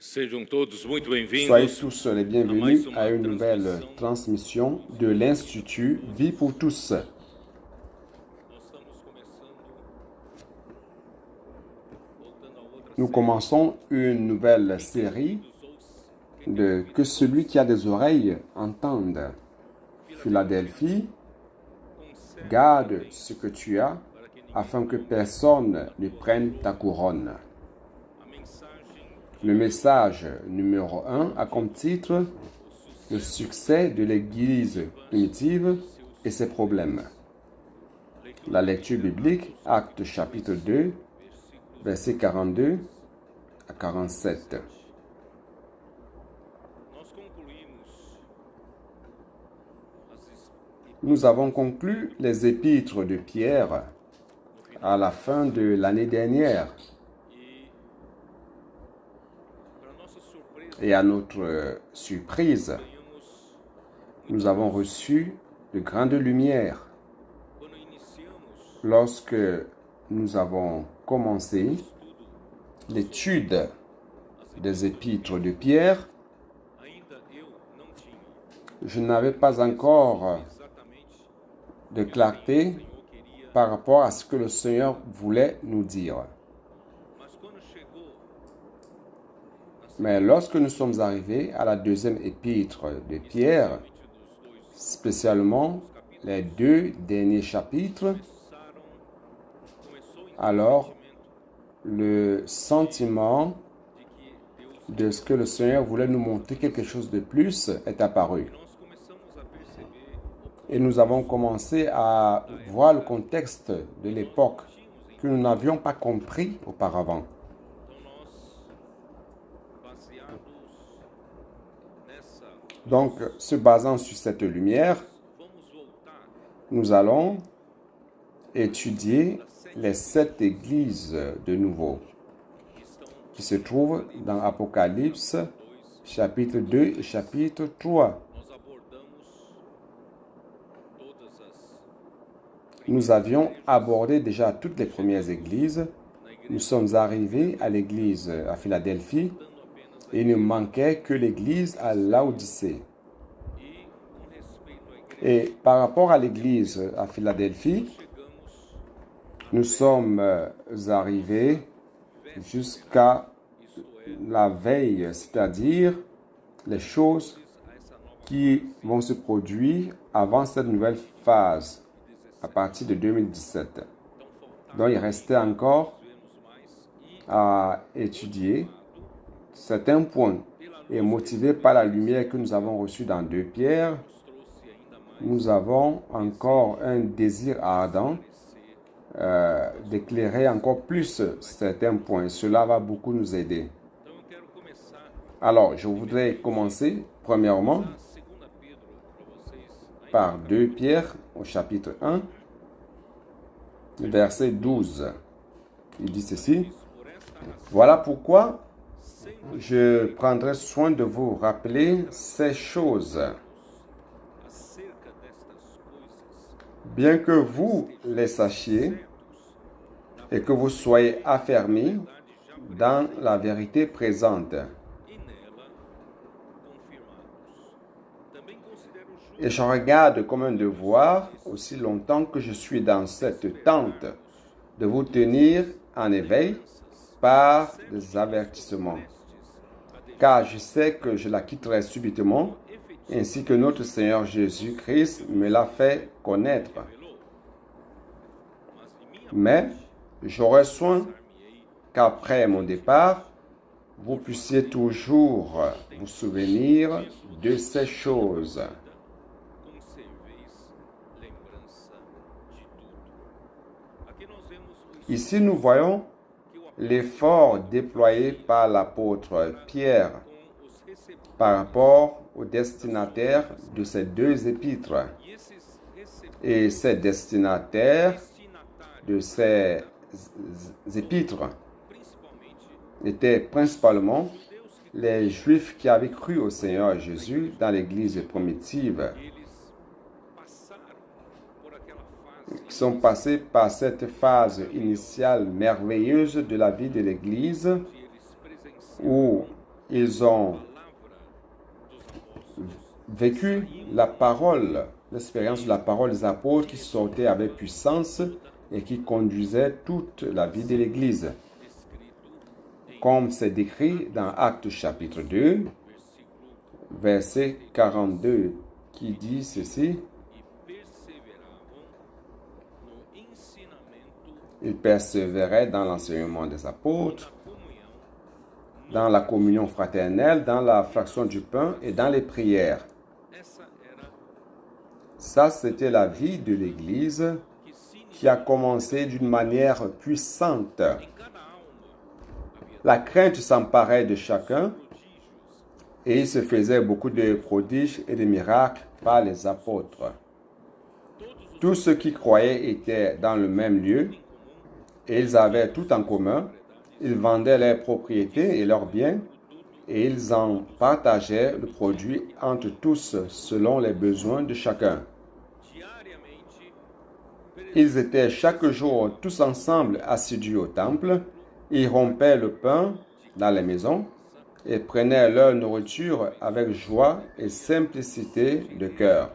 Sejam todos muito Soyez bem-vindos. tous les bienvenus à une nouvelle transmission de l'Institut Vie pour tous. Nós estamos começando, voltando a outra Nous commençons une nouvelle série de Que celui qui a des oreilles entende. Philadelphie, garde ce que tu as afin que personne ne prenne ta couronne. a mensagem Le message numéro 1 a comme titre Le succès de l'Église primitive et ses problèmes. La lecture biblique, Actes chapitre 2, versets 42 à 47. nós concluímos Nous avons conclu les épîtres de Pierre à la fin de l'année dernière. para nossa surpresa, Et à notre surprise, ganhamos nous avons reçu de grandes lumières. quando iniciamos Lorsque nous avons commencé l'étude des épîtres de Pierre, ainda eu não tinha je n'avais pas encore exatamente de clarté o Senhor queria, par rapport à ce que le Seigneur voulait nous dire. mas quando chegou Mais lorsque nous sommes arrivés à la deuxième épître de Pierre, especialmente dos dois spécialement les deux derniers chapitres, começou o alors entendimento le sentiment de que Deus, de ce que le Seigneur voulait nous montrer quelque chose de plus est apparu. nós começamos a perceber Et nous avons commencé à voir le contexte de l'époque que nous n'avions pas compris auparavant. então nós baseados nessa, Donc, se basant sur cette lumière, vamos voltar nous allons étudier les 7 églises de nouveau que estão qui se trouvent dans Apocalypse chapitre 2 et chapitre 3. nós abordamos todas as Nous avions abordé déjà toutes les premières églises. Nous sommes arrivés à l'église à Philadelphie dando apenas et il ne manquait que l'église à Laodicée. e com respeito à igreja Et par rapport à l'église à Philadelphie, chegamos nous sommes arrivés jusqu'à la veille, c'est-à-dire les choses a essa nova qui vont se produire avant cette nouvelle phase, à partir de 2017. então faltar Donc il restait encore vermos mais e à étudier certains points. Et motivés par la lumière que nous avons reçue dans 2 Pierre, nos trouxe ainda mais nous avons encore un désir ardent d'éclairer encore plus certains points. Cela va beaucoup nous aider. então eu quero começar Alors, je voudrais commencer premièrement a segunda Pedro para vocês ainda par 2 Pierre au chapitre 1, verset 12. Il dit ceci: por esta razão Voilà pourquoi je prendrai soin de vous rappeler ces choses, acerca destas coisas bien que vous les sachiez et que vous soyez affermis dans la vérité présente. e nela confirmados. Também considero justo Et je regarde comme un devoir, aussi longtemps que je suis dans cette tente, de vous tenir en éveil par des avertissements. Car je sais que je la quitterai subitement, ainsi que notre Seigneur Jésus-Christ me l'a fait connaître. Mais j'aurai soin qu'après mon départ, vous puissiez toujours vous souvenir de ces choses. conserveis lembrança de tudo. Aqui nós vemos Ici, nous voyons l'effort déployé par l'apôtre Pierre com os receptores par rapport aux destinataires de ces 2 épîtres. e esses receptores Et ces destinataires destinatários, de ces épîtres principalmente étaient principalement Deus que les Juifs qui avaient cru au Seigneur Jésus dans l'Église primitive, eles passaram por aquela fase qui sont passés par cette phase initiale merveilleuse de la vie de l'Église onde eles presenciaram où ils ont vécu la parole, l'expérience de la parole des apôtres qui sortait avec puissance et qui conduisait toute la vie de l'Église. Comme c'est décrit dans Actes chapitre 2, verset 42, qui dit ceci: ils persévéraient dans l'enseignement des apôtres, dans la communion fraternelle, dans la fraction du pain et dans les prières. Ça, c'était la vie de l'Église qui a commencé d'une manière puissante. La crainte s'emparait de chacun et il se faisait beaucoup de prodiges et de miracles par les apôtres. Tous ceux qui croyaient étaient dans le même lieu et ils avaient tout en commun. Ils vendaient leurs propriétés et leurs biens et ils en partageaient le produit entre tous selon les besoins de chacun. Ils étaient chaque jour tous ensemble assidus au temple. Ils rompaient le pain dans les maisons et prenaient leur nourriture avec joie et simplicité de cœur,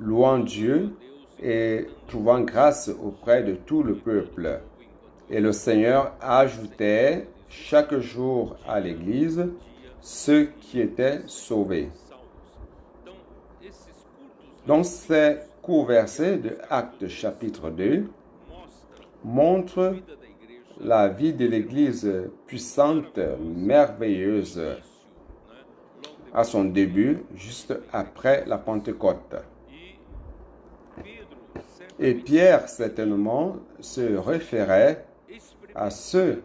louant Dieu et trouvant grâce auprès de tout le peuple. Et le Seigneur ajoutait chaque jour à l'Église ceux qui étaient sauvés. Donc ces courts versets de Actes chapitre 2 montrent la vie de l'Église puissante, merveilleuse, à son début, juste après la Pentecôte. Et Pierre, certainement, se référait à ceux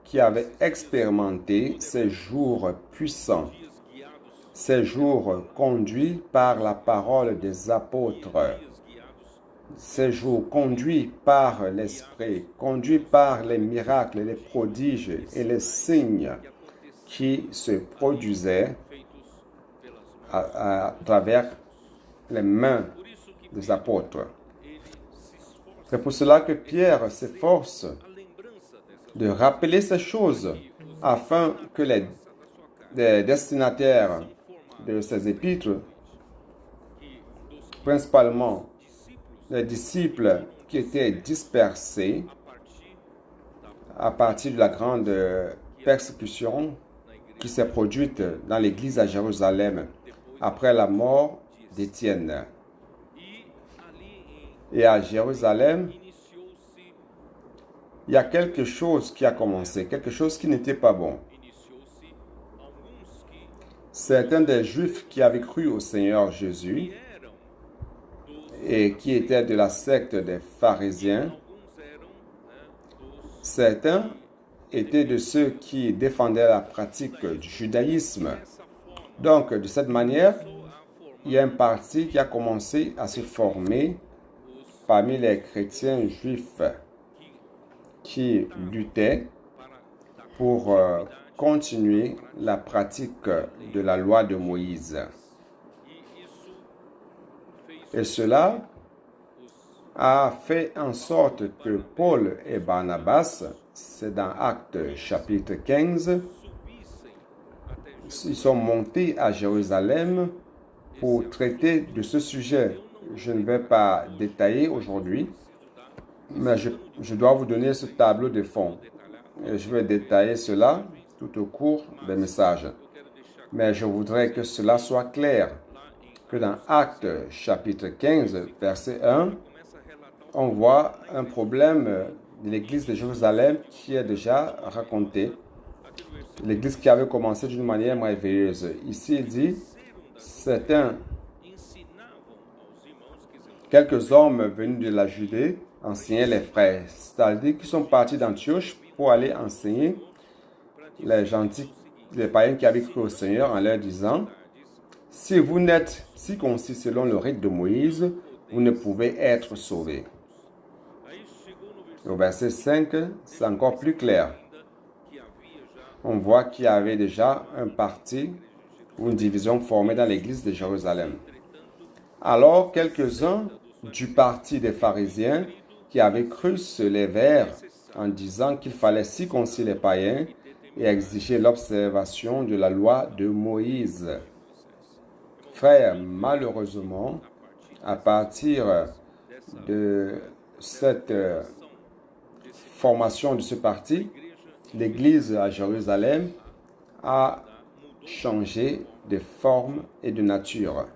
qui avaient expérimenté ces jours puissants, ces jours conduits par la parole des apôtres, ces jours conduits par l'Esprit, conduits par les miracles, les prodiges et les signes qui se produisaient à travers les mains des apôtres. C'est pour cela que Pierre s'efforce de rappeler ces choses afin que les destinataires de ces épîtres, principalement les disciples qui étaient dispersés à partir de la grande persécution qui s'est produite dans l'église à Jérusalem après la mort d'Étienne. Et à Jérusalem, il y a quelque chose qui a commencé, quelque chose qui n'était pas bon. Certains des Juifs qui avaient cru au Seigneur Jésus et qui étaient de la secte des pharisiens, certains étaient de ceux qui défendaient la pratique du judaïsme. Donc, de cette manière, il y a un parti qui a commencé à se former parmi les chrétiens juifs qui luttaient pour continuer la pratique de la loi de Moïse. Et cela a fait en sorte que Paul et Barnabas, c'est dans Actes chapitre 15, ils sont montés à Jérusalem pour traiter de ce sujet. Je ne vais pas détailler aujourd'hui, mais je dois vous donner ce tableau de fond. Et je vais détailler cela tout au cours des messages. Mais je voudrais que cela soit clair, que dans Actes chapitre 15, verset 1, on voit un problème de l'église de Jérusalem qui est déjà raconté. L'église qui avait commencé d'une manière merveilleuse. Ici, il dit, quelques hommes venus de la Judée enseignaient les frères, c'est-à-dire qu'ils sont partis d'Antioche pour aller enseigner les gentils, les païens qui avaient cru au Seigneur en leur disant, si vous n'êtes circoncis selon le rite de Moïse, vous ne pouvez être sauvés. Au verset 5, c'est encore plus clair. On voit qu'il y avait déjà un parti ou une division formée dans l'église de Jérusalem. Alors, quelques-uns du parti des pharisiens qui avaient cru se levèrent en disant qu'il fallait circoncire les païens et exiger l'observation de la loi de Moïse. Frères, malheureusement, à partir de cette formation de ce parti, l'Église à Jérusalem a changé de forme et de nature.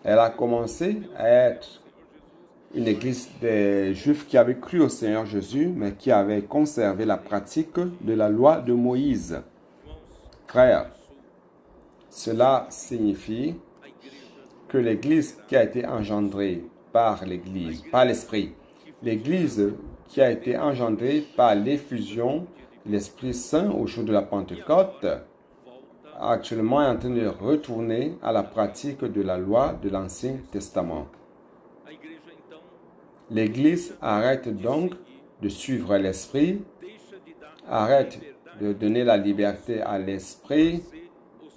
Elle a commencé à être une église des Juifs qui avaient cru au Seigneur Jésus, mais qui avaient conservé la pratique de la loi de Moïse. Frères, cela signifie que l'église qui a été engendrée par l'Esprit, l'église qui a été engendrée par l'effusion de l'Esprit Saint au jour de la Pentecôte, actuellement est en train de retourner à la pratique de la loi de l'Ancien Testament. L'Église arrête donc de suivre l'Esprit, arrête de donner la liberté à l'Esprit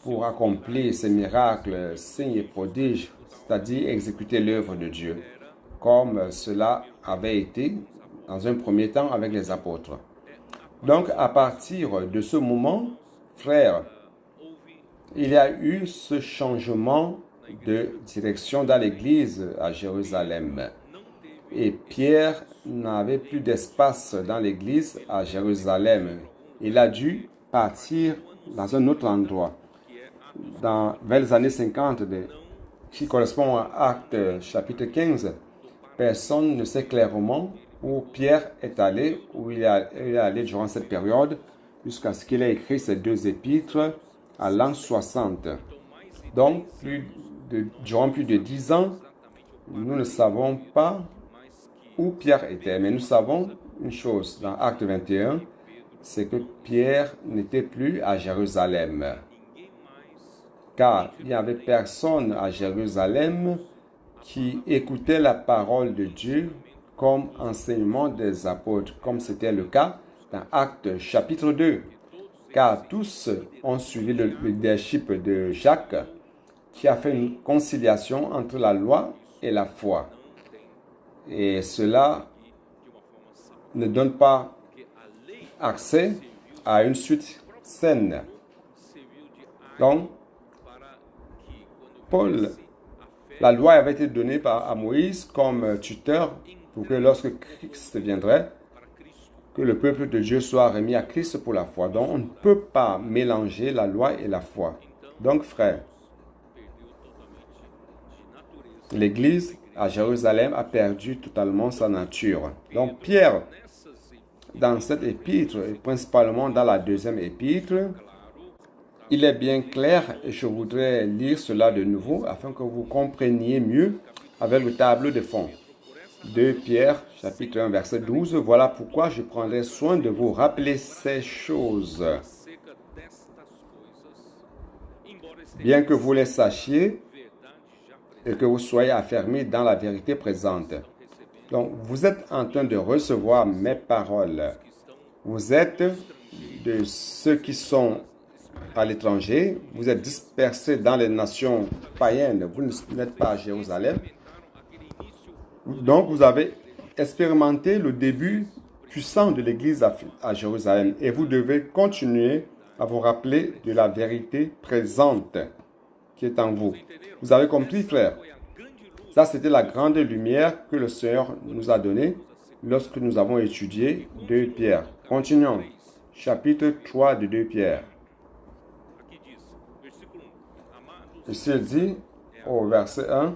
pour accomplir ses miracles, signes et prodiges, c'est-à-dire exécuter l'œuvre de Dieu, comme cela avait été dans un premier temps avec les apôtres. Donc, à partir de ce moment, frères, il y a eu ce changement de direction dans l'Église à Jérusalem. Et Pierre n'avait plus d'espace dans l'Église à Jérusalem. Il a dû partir dans un autre endroit. Vers les années 50, qui correspond à Actes chapitre 15, personne ne sait clairement où Pierre est allé, où il est allé durant cette période, jusqu'à ce qu'il ait écrit ces 2 épîtres à l'an 60. Donc, durant plus de 10 ans, nous ne savons pas où Pierre était. Mais nous savons une chose dans Acte 21, c'est que Pierre n'était plus à Jérusalem. Car il n'y avait personne à Jérusalem qui écoutait la parole de Dieu comme enseignement des apôtres, comme c'était le cas dans Acte chapitre 2. Car tous ont suivi le leadership de Jacques, qui a fait une conciliation entre la loi et la foi. Et cela ne donne pas accès à une suite saine. Donc, la loi avait été donnée à Moïse comme tuteur pour que lorsque Christ viendrait, que le peuple de Dieu soit remis à Christ pour la foi. Donc, on ne peut pas mélanger la loi et la foi. Donc, frères, l'Église à Jérusalem a perdu totalement sa nature. Donc, Pierre, dans cette épître, et principalement dans la 2e épître, il est bien clair, et je voudrais lire cela de nouveau afin que vous compreniez mieux avec le tableau de fond. 2 Pierre, chapitre 1, verset 12. Voilà pourquoi je prendrai soin de vous rappeler ces choses, bien que vous les sachiez et que vous soyez affermis dans la vérité présente. Donc, vous êtes en train de recevoir mes paroles. Vous êtes de ceux qui sont à l'étranger, vous êtes dispersés dans les nations païennes, vous n'êtes pas à Jérusalem. Donc, vous avez expérimenté le début puissant de l'Église à Jérusalem et vous devez continuer à vous rappeler de la vérité présente qui est en vous. Vous avez compris, frère? Ça, c'était la grande lumière que le Seigneur nous a donnée lorsque nous avons étudié 2 Pierre. Continuons. Chapitre 3 de 2 Pierre. Ici, il dit au verset 1,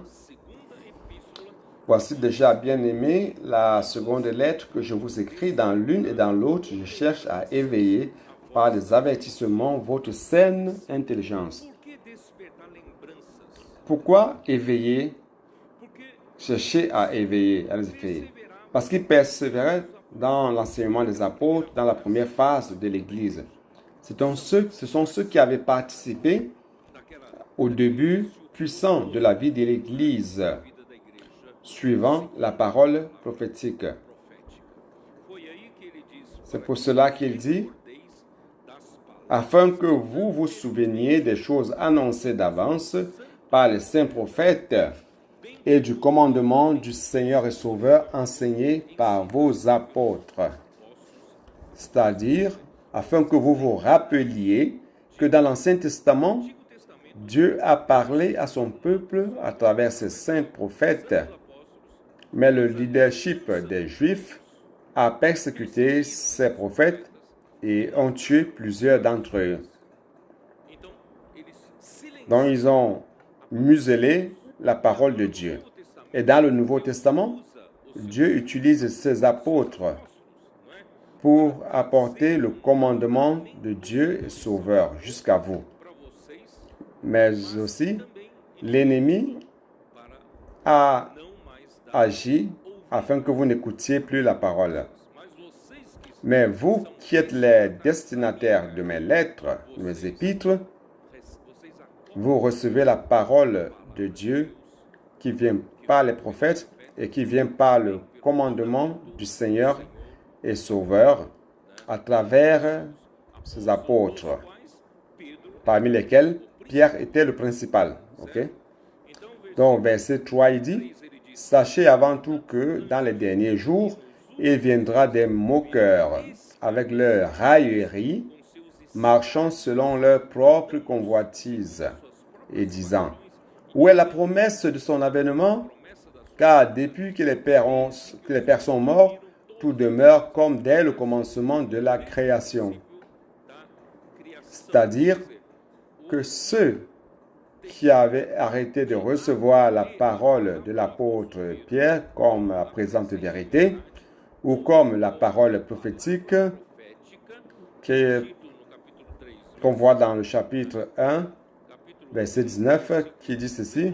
« Voici déjà, bien-aimés, la seconde lettre que je vous écris dans l'une et dans l'autre. Je cherche à éveiller par des avertissements votre saine intelligence. » Pourquoi éveiller? Chercher à éveiller. Parce qu'ils persévéraient dans l'enseignement des apôtres dans la première phase de l'Église. Ce sont ceux qui avaient participé au début puissant de la vie de l'Église, suivant la parole prophétique. C'est pour cela qu'il dit, afin que vous vous souveniez des choses annoncées d'avance par les saints prophètes et du commandement du Seigneur et Sauveur enseigné par vos apôtres. C'est-à-dire afin que vous vous rappeliez que dans l'Ancien Testament, Dieu a parlé à son peuple à travers ses saints prophètes, mais le leadership des Juifs a persécuté ces prophètes et ont tué plusieurs d'entre eux. Donc, ils ont muselé la parole de Dieu. Et dans le Nouveau Testament, Dieu utilise ses apôtres pour apporter le commandement de Dieu sauveur jusqu'à vous. Mais aussi, l'ennemi a agi afin que vous n'écoutiez plus la parole. Mais vous qui êtes les destinataires de mes lettres, de mes épîtres, vous recevez la parole de Dieu qui vient par les prophètes et qui vient par le commandement du Seigneur et Sauveur à travers ses apôtres, parmi lesquels Pierre était le principal. Donc, verset 3, il dit, « Sachez avant tout que dans les derniers jours, il viendra des moqueurs avec leur raillerie, marchant selon leur propre convoitise, et disant, « Où est la promesse de son avènement? Car depuis que les pères sont morts, tout demeure comme dès le commencement de la création. » C'est-à-dire que ceux qui avaient arrêté de recevoir la parole de l'apôtre Pierre comme la présente vérité, ou comme la parole prophétique qu'on voit dans le chapitre 1, verset 19, qui dit ceci.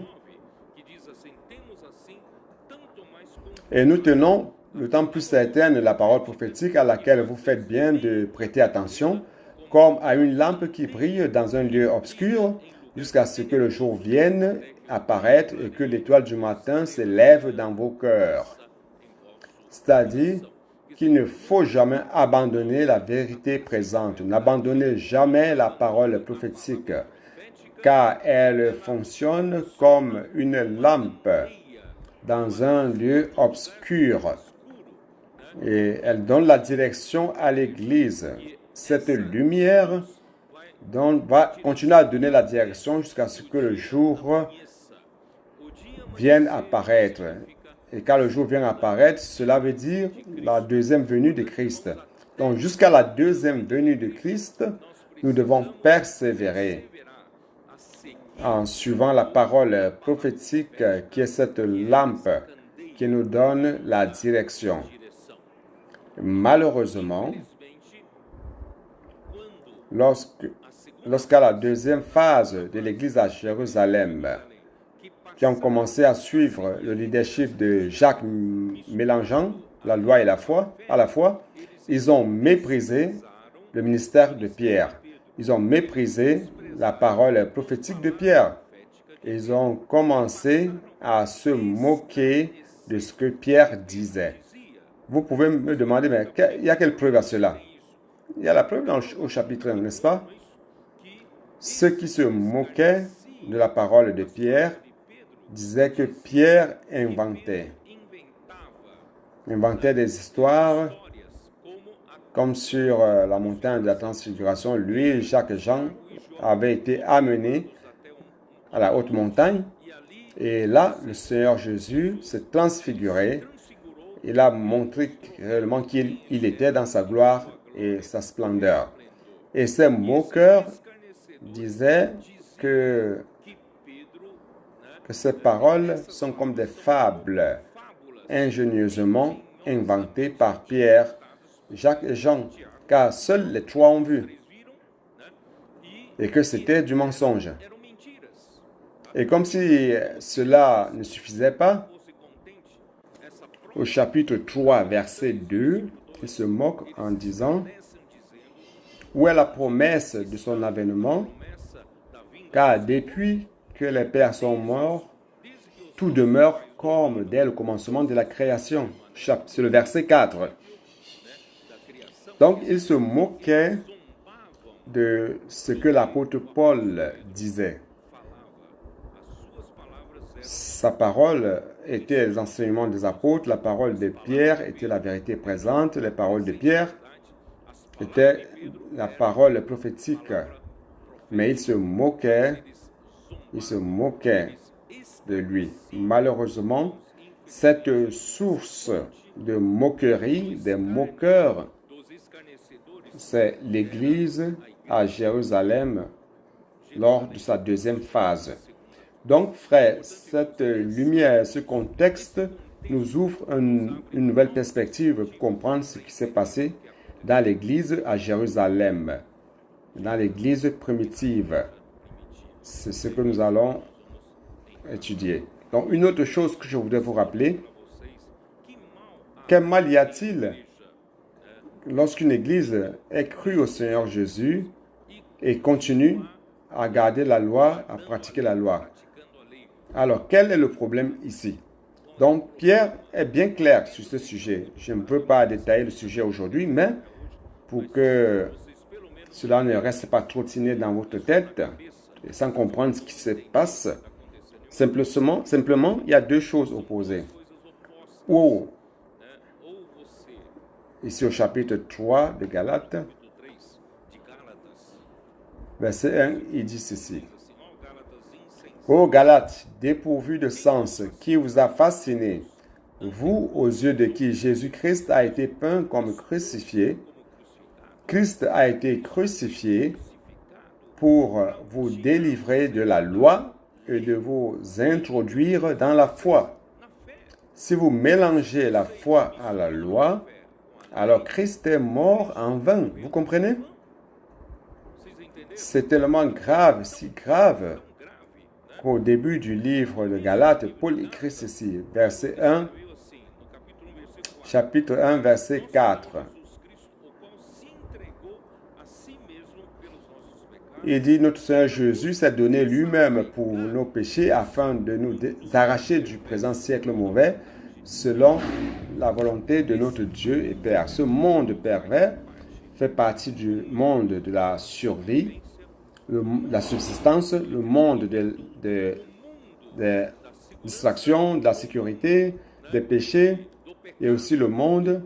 « Et nous tenons le temps plus certain la parole prophétique à laquelle vous faites bien de prêter attention, comme à une lampe qui brille dans un lieu obscur, jusqu'à ce que le jour vienne apparaître et que l'étoile du matin s'élève dans vos cœurs. » C'est-à-dire qu'il ne faut jamais abandonner la vérité présente. N'abandonnez jamais la parole prophétique, car elle fonctionne comme une lampe dans un lieu obscur. Et elle donne la direction à l'Église. Cette lumière va continuer à donner la direction jusqu'à ce que le jour vienne apparaître. Et quand le jour vient apparaître, cela veut dire la deuxième venue de Christ. Donc, jusqu'à la deuxième venue de Christ, nous devons persévérer en suivant la parole prophétique qui est cette lampe qui nous donne la direction. Malheureusement, lorsqu'à la deuxième phase de l'Église à Jérusalem, qui ont commencé à suivre le leadership de Jacques mélangeant la loi et la foi, à la fois, ils ont méprisé le ministère de Pierre. Ils ont méprisé la parole prophétique de Pierre. Ils ont commencé à se moquer de ce que Pierre disait. Vous pouvez me demander, mais il y a quelle preuve à cela? Il y a la preuve au chapitre 1, n'est-ce pas? Ceux qui se moquaient de la parole de Pierre disaient que Pierre inventait des histoires comme sur la montagne de la transfiguration. Lui, Jacques et Jean avaient été amenés à la haute montagne et là, le Seigneur Jésus s'est transfiguré. Il a montré réellement qui il était dans sa gloire et sa splendeur. Et ces moqueurs disaient que ces paroles sont comme des fables ingénieusement inventées par Pierre, Jacques et Jean, car seuls les trois ont vu, et que c'était du mensonge. Et comme si cela ne suffisait pas, au chapitre 3, verset 2, il se moque en disant, « Où est la promesse de son avènement? Car depuis que les pères sont morts, tout demeure comme dès le commencement de la création. » C'est le verset 4. Donc, il se moquait de ce que l'apôtre Paul disait. Sa parole était les enseignements des apôtres, la parole de Pierre était la vérité présente, les paroles de Pierre était la parole prophétique. Mais ils se moquaient de lui. Malheureusement, cette source de moquerie, des moqueurs, c'est l'Église à Jérusalem lors de sa deuxième phase. Donc, frères, cette lumière, ce contexte nous ouvre une nouvelle perspective pour comprendre ce qui s'est passé dans l'Église à Jérusalem, dans l'Église primitive. C'est ce que nous allons étudier. Donc, une autre chose que je voudrais vous rappeler, quel mal y a-t-il lorsqu'une Église est crue au Seigneur Jésus et continue à garder la loi, à pratiquer la loi? Alors, quel est le problème ici? Donc, Pierre est bien clair sur ce sujet. Je ne peux pas détailler le sujet aujourd'hui, mais pour que cela ne reste pas trottiné dans votre tête et sans comprendre ce qui se passe, simplement, il y a deux choses opposées. Ou, ici au chapitre 3 de Galates, verset 1, il dit ceci. Ô Galates, dépourvus de sens, qui vous a fasciné, vous aux yeux de qui Jésus-Christ a été peint comme crucifié, Christ a été crucifié pour vous délivrer de la loi et de vous introduire dans la foi. Si vous mélangez la foi à la loi, alors Christ est mort en vain. Vous comprenez? C'est tellement grave, si grave, qu'au début du livre de Galates, Paul écrit ceci, verset 1, chapitre 1, verset 4. Il dit, notre Seigneur Jésus s'est donné lui-même pour nos péchés afin de nous arracher du présent siècle mauvais, selon la volonté de notre Dieu et Père. Ce monde pervers fait partie du monde de la survie, la subsistance, le monde de distraction, de la sécurité, des péchés, et aussi le monde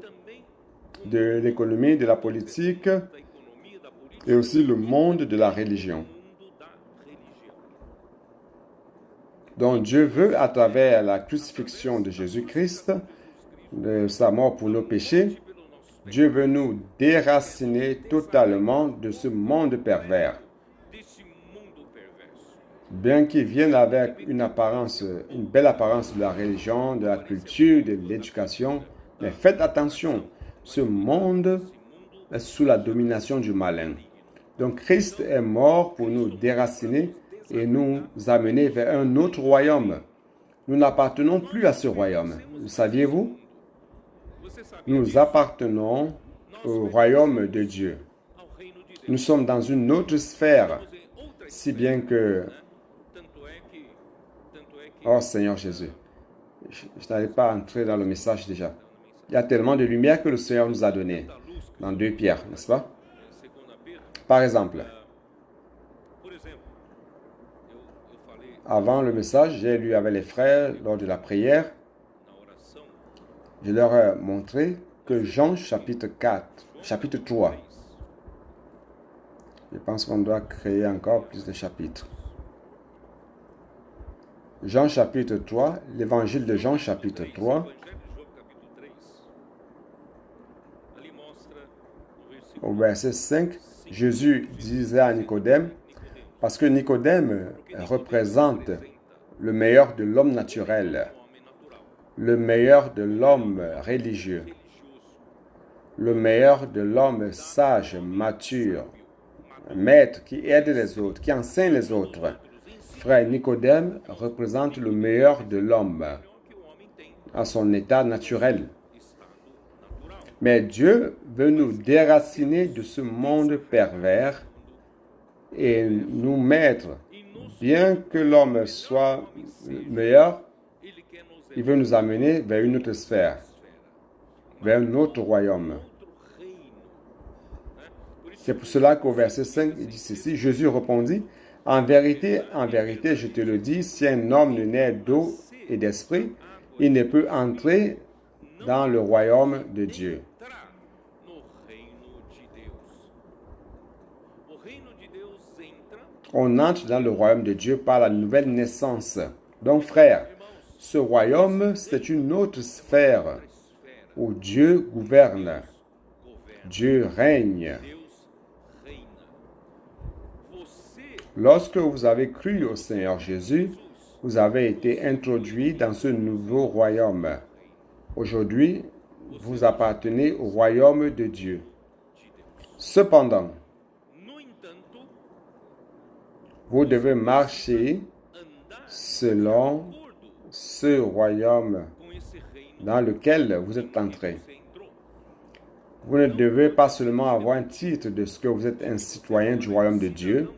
de l'économie, de la politique, et aussi le monde de la religion. Donc Dieu veut, à travers la crucifixion de Jésus-Christ, de sa mort pour nos péchés, Dieu veut nous déraciner totalement de ce monde pervers. Bien qu'il vienne avec une belle apparence de la religion, de la culture, de l'éducation, mais faites attention, ce monde est sous la domination du malin. Donc Christ est mort pour nous déraciner et nous amener vers un autre royaume. Nous n'appartenons plus à ce royaume. Le saviez-vous? Nous appartenons au royaume de Dieu. Nous sommes dans une autre sphère, si bien que... Oh Seigneur Jésus, je n'allais pas entrer dans le message déjà. Il y a tellement de lumière que le Seigneur nous a donné dans 2 Pierre, n'est-ce pas? Par exemple, avant le message, j'ai lu avec les frères lors de la prière. Je leur ai montré que Jean chapitre 3. Je pense qu'on doit créer encore plus de chapitres. Jean chapitre 3, l'évangile de Jean chapitre 3. Au verset 5, Jésus disait à Nicodème, parce que Nicodème représente le meilleur de l'homme naturel, le meilleur de l'homme religieux, le meilleur de l'homme sage, mature, maître qui aide les autres, qui enseigne les autres. Frère, Nicodème représente le meilleur de l'homme à son état naturel. Mais Dieu veut nous déraciner de ce monde pervers et nous mettre, bien que l'homme soit meilleur, il veut nous amener vers une autre sphère, vers un autre royaume. C'est pour cela qu'au verset 5, il dit ceci, Jésus répondit, en vérité, je te le dis, si un homme ne naît d'eau et d'esprit, il ne peut entrer dans le royaume de Dieu. On entre dans le royaume de Dieu par la nouvelle naissance. Donc, frères, ce royaume, c'est une autre sphère où Dieu gouverne. Dieu règne. Lorsque vous avez cru au Seigneur Jésus, vous avez été introduit dans ce nouveau royaume. Aujourd'hui, vous appartenez au royaume de Dieu. Cependant, vous devez marcher selon ce royaume dans lequel vous êtes entré. Vous ne devez pas seulement avoir un titre de ce que vous êtes un citoyen du royaume de Dieu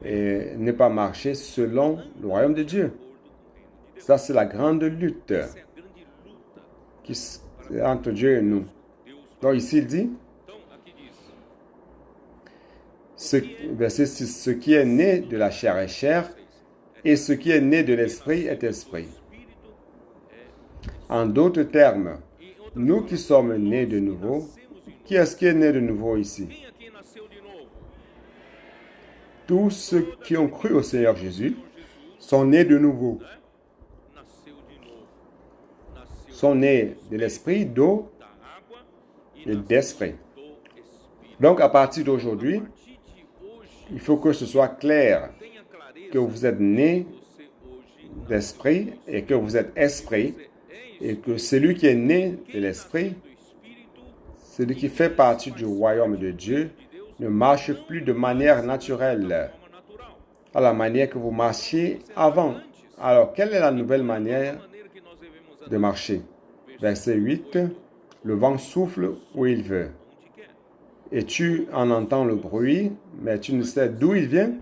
et ne pas marcher selon le royaume de Dieu. Ça, c'est la grande lutte qui est entre Dieu et nous. Donc ici, il dit, verset 6, ce qui est né de la chair est chair, et ce qui est né de l'esprit est esprit. En d'autres termes, nous qui sommes nés de nouveau, qui est-ce qui est né de nouveau ici? Tous ceux qui ont cru au Seigneur Jésus sont nés de nouveau. Sont nés de l'esprit, d'eau et d'esprit. Donc, à partir d'aujourd'hui, il faut que ce soit clair que vous êtes nés d'esprit et que vous êtes esprit et que celui qui est né de l'esprit, celui qui fait partie du royaume de Dieu, ne marche plus de manière naturelle, à la manière que vous marchiez avant. Alors, quelle est la nouvelle manière de marcher? Verset 8, le vent souffle où il veut. Et tu en entends le bruit, mais tu ne sais d'où il vient,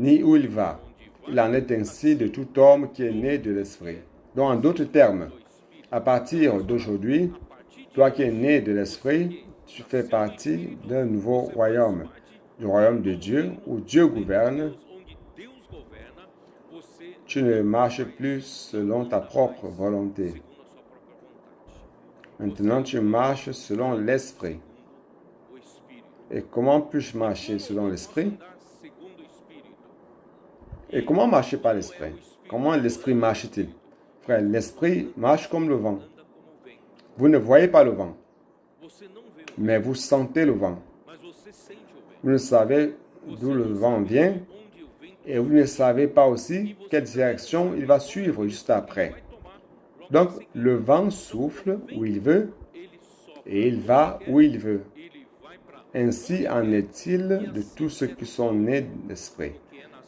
ni où il va. Il en est ainsi de tout homme qui est né de l'esprit. Donc, en d'autres termes, à partir d'aujourd'hui, toi qui es né de l'esprit, tu fais partie d'un nouveau royaume, du royaume de Dieu, où Dieu gouverne. Tu ne marches plus selon ta propre volonté. Maintenant, tu marches selon l'esprit. Et comment puis-je marcher selon l'esprit? Et comment marcher par l'esprit? Comment l'esprit marche-t-il? Frère, l'esprit marche comme le vent. Vous ne voyez pas le vent, mais vous sentez le vent. Vous ne savez d'où le vent vient et vous ne savez pas aussi quelle direction il va suivre juste après. Donc, le vent souffle où il veut et il va où il veut. Ainsi en est-il de tous ceux qui sont nés d'esprit.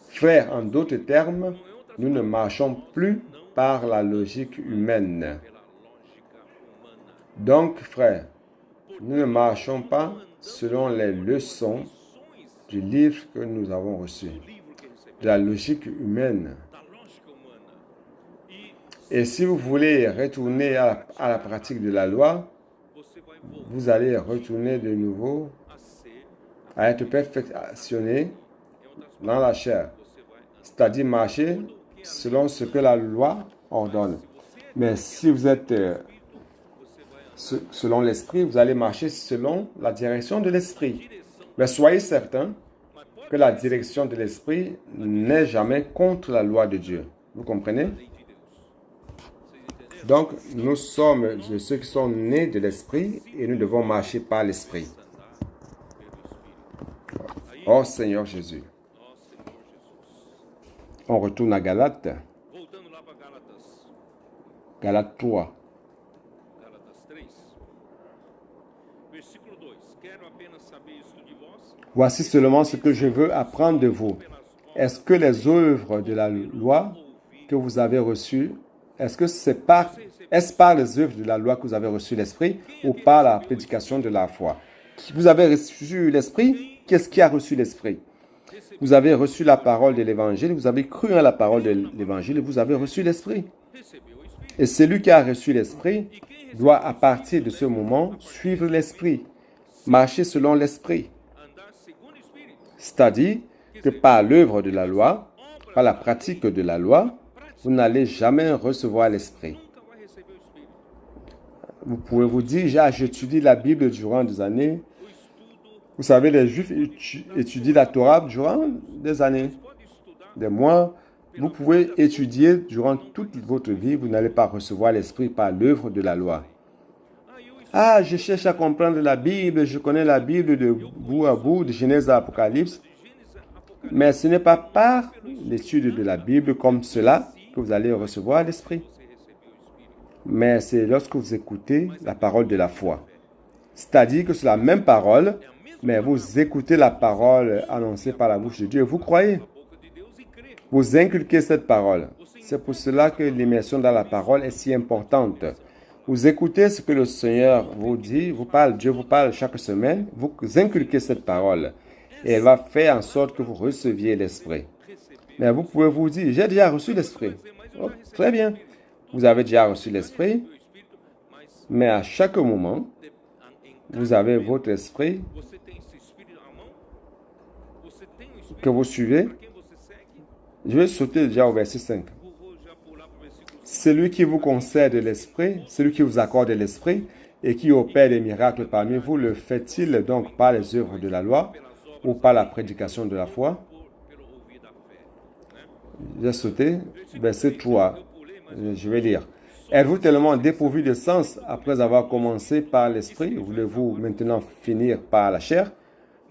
Frères, en d'autres termes, nous ne marchons plus par la logique humaine. Donc, frères, nous ne marchons pas selon les leçons du livre que nous avons reçu, de la logique humaine. Et si vous voulez retourner à la pratique de la loi, vous allez retourner de nouveau à être perfectionné dans la chair, c'est-à-dire marcher selon ce que la loi ordonne. Mais si vous êtes selon l'esprit, vous allez marcher selon la direction de l'esprit. Mais soyez certains que la direction de l'esprit n'est jamais contre la loi de Dieu. Vous comprenez? Donc, nous sommes de ceux qui sont nés de l'esprit et nous devons marcher par l'esprit. Oh Seigneur Jésus. On retourne à Galates. Galates 3. Voici seulement ce que je veux apprendre de vous. Est-ce que les œuvres de la loi que vous avez reçues, est-ce par les œuvres de la loi que vous avez reçu l'Esprit ou par la prédication de la foi? Vous avez reçu l'Esprit? Qu'est-ce qui a reçu l'Esprit? Vous avez reçu la parole de l'Évangile, vous avez cru en la parole de l'Évangile et vous avez reçu l'Esprit. Et celui qui a reçu l'Esprit doit, à partir de ce moment, suivre l'Esprit, marcher selon l'Esprit. C'est-à-dire que par l'œuvre de la loi, par la pratique de la loi, vous n'allez jamais recevoir l'Esprit. Vous pouvez vous dire, j'étudie la Bible durant des années. Vous savez, les Juifs étudient la Torah durant des années. des mois, vous pouvez étudier durant toute votre vie, vous n'allez pas recevoir l'Esprit par l'œuvre de la loi. Ah, je cherche à comprendre la Bible, je connais la Bible de bout à bout, de Genèse à Apocalypse. Mais ce n'est pas par l'étude de la Bible comme cela que vous allez recevoir l'Esprit. Mais c'est lorsque vous écoutez la parole de la foi. C'est-à-dire que c'est la même parole, mais vous écoutez la parole annoncée par la bouche de Dieu. Vous croyez. Vous inculquez cette parole. C'est pour cela que l'immersion dans la parole est si importante. Vous écoutez ce que le Seigneur vous dit, vous parle, Dieu vous parle chaque semaine, vous inculquez cette parole et elle va faire en sorte que vous receviez l'Esprit. Mais vous pouvez vous dire, j'ai déjà reçu l'Esprit. Oh, très bien, vous avez déjà reçu l'Esprit, mais à chaque moment, vous avez votre Esprit que vous suivez. Je vais sauter déjà au verset 5. Celui qui vous concède l'Esprit, celui qui vous accorde l'Esprit et qui opère des miracles parmi vous, le fait-il donc par les œuvres de la loi ou par la prédication de la foi? J'ai sauté, verset 3. Je vais lire. Êtes-vous tellement dépourvu de sens après avoir commencé par l'Esprit? Voulez-vous maintenant finir par la chair?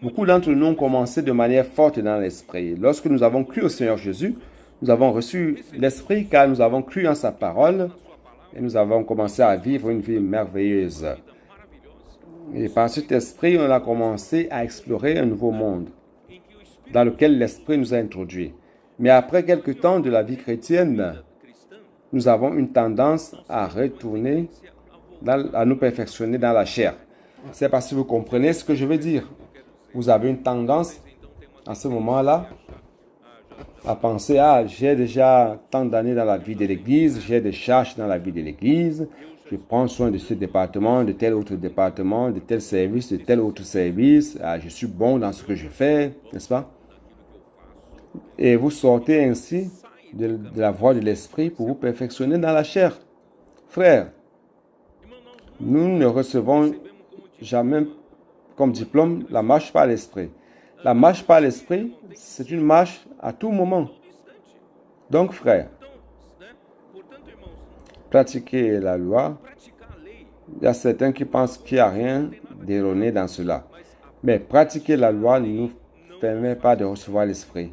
Beaucoup d'entre nous ont commencé de manière forte dans l'Esprit. Lorsque nous avons cru au Seigneur Jésus, nous avons reçu l'Esprit car nous avons cru en sa parole et nous avons commencé à vivre une vie merveilleuse. Et par cet Esprit, on a commencé à explorer un nouveau monde dans lequel l'Esprit nous a introduits. Mais après quelque temps de la vie chrétienne, nous avons une tendance à retourner, à nous perfectionner dans la chair. C'est parce que vous comprenez ce que je veux dire. Vous avez une tendance à ce moment-là à penser, ah, j'ai déjà tant d'années dans la vie de l'Église, j'ai des charges dans la vie de l'Église, je prends soin de ce département, de tel autre département, de tel service, de tel autre service, ah, je suis bon dans ce que je fais, n'est-ce pas? Et vous sortez ainsi de la voie de l'Esprit pour vous perfectionner dans la chair. Frères, nous ne recevons jamais comme diplôme la marche par l'Esprit. La marche par l'Esprit, c'est une marche à tout moment. Donc, frères, pratiquez la loi. Il y a certains qui pensent qu'il n'y a rien d'erroné dans cela. Mais pratiquer la loi ne nous permet pas de recevoir l'Esprit.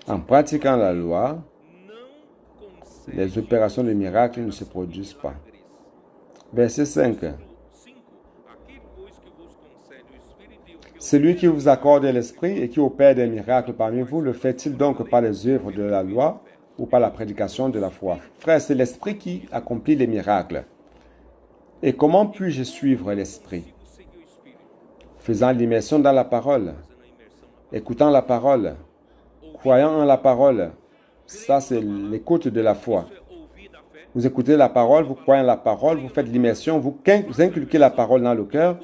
En pratiquant la loi, les opérations de miracle ne se produisent pas. Verset 5. Celui qui vous accorde l'Esprit et qui opère des miracles parmi vous, le fait-il donc par les œuvres de la loi ou par la prédication de la foi? Frère, c'est l'Esprit qui accomplit les miracles. Et comment puis-je suivre l'Esprit? Faisant l'immersion dans la parole, écoutant la parole, croyant en la parole. Ça, c'est l'écoute de la foi. Vous écoutez la parole, vous croyez en la parole, vous faites l'immersion, vous inculquez la parole dans le cœur.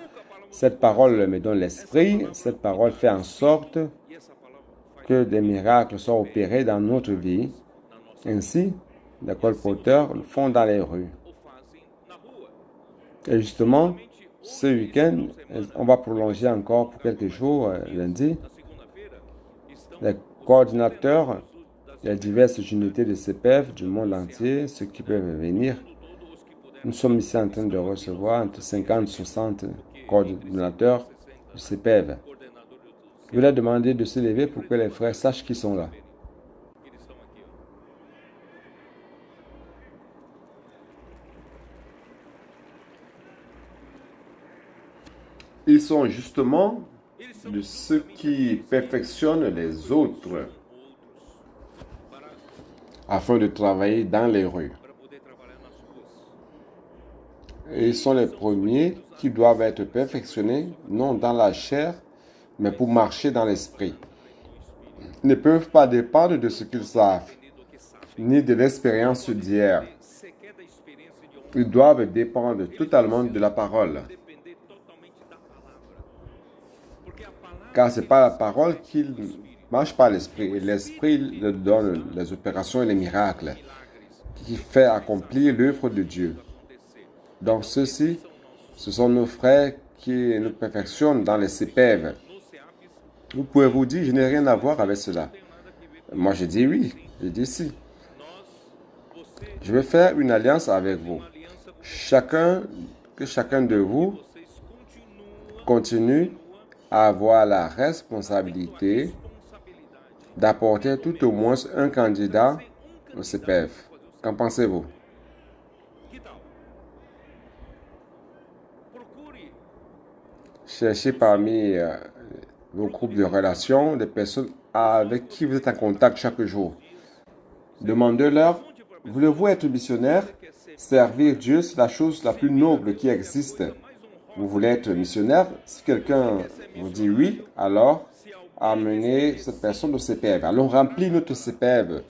Cette parole me donne l'esprit. Cette parole fait en sorte que des miracles soient opérés dans notre vie. Ainsi, les colporteurs le font dans les rues. Et justement, ce week-end, on va prolonger encore pour quelques jours, lundi. Les coordinateurs des diverses unités de CPF du monde entier, ceux qui peuvent venir. Nous sommes ici en train de recevoir entre 50 et 60 coordinateurs du CPF. Je vais leur demander de se lever pour que les frères sachent qu'ils sont là. Ils sont justement de ceux qui perfectionnent les autres afin de travailler dans les rues. Et ils sont les premiers qui doivent être perfectionnés, non dans la chair, mais pour marcher dans l'esprit. Ils ne peuvent pas dépendre de ce qu'ils savent, ni de l'expérience d'hier. Ils doivent dépendre totalement de la parole. Car ce n'est pas la parole qui marche par l'esprit. Et l'esprit leur donne les opérations et les miracles qui fait accomplir l'œuvre de Dieu. Donc ceux-ci, ce sont nos frères qui nous perfectionnent dans les CPF. Vous pouvez vous dire, je n'ai rien à voir avec cela. Moi, je dis oui. Je dis si. Nós, você, Je vais faire une alliance avec vous. uma aliança Que chacun de vous vocês continuam, continue à avoir la tendo a responsabilité responsabilidade d'apporter tout au moins un candidat ser au candidato CPF. para fazer o Qu'en pensez-vous? Que tal? Procure Cherchez parmi vos groupes de relations des personnes avec qui vous êtes en contact chaque jour. Demandez-leur, voulez-vous être missionnaire? Servir Dieu, c'est la chose la plus noble qui existe. Vous voulez être missionnaire? Si quelqu'un vous dit oui, alors amenez cette personne au CPF. Allons remplir notre CPF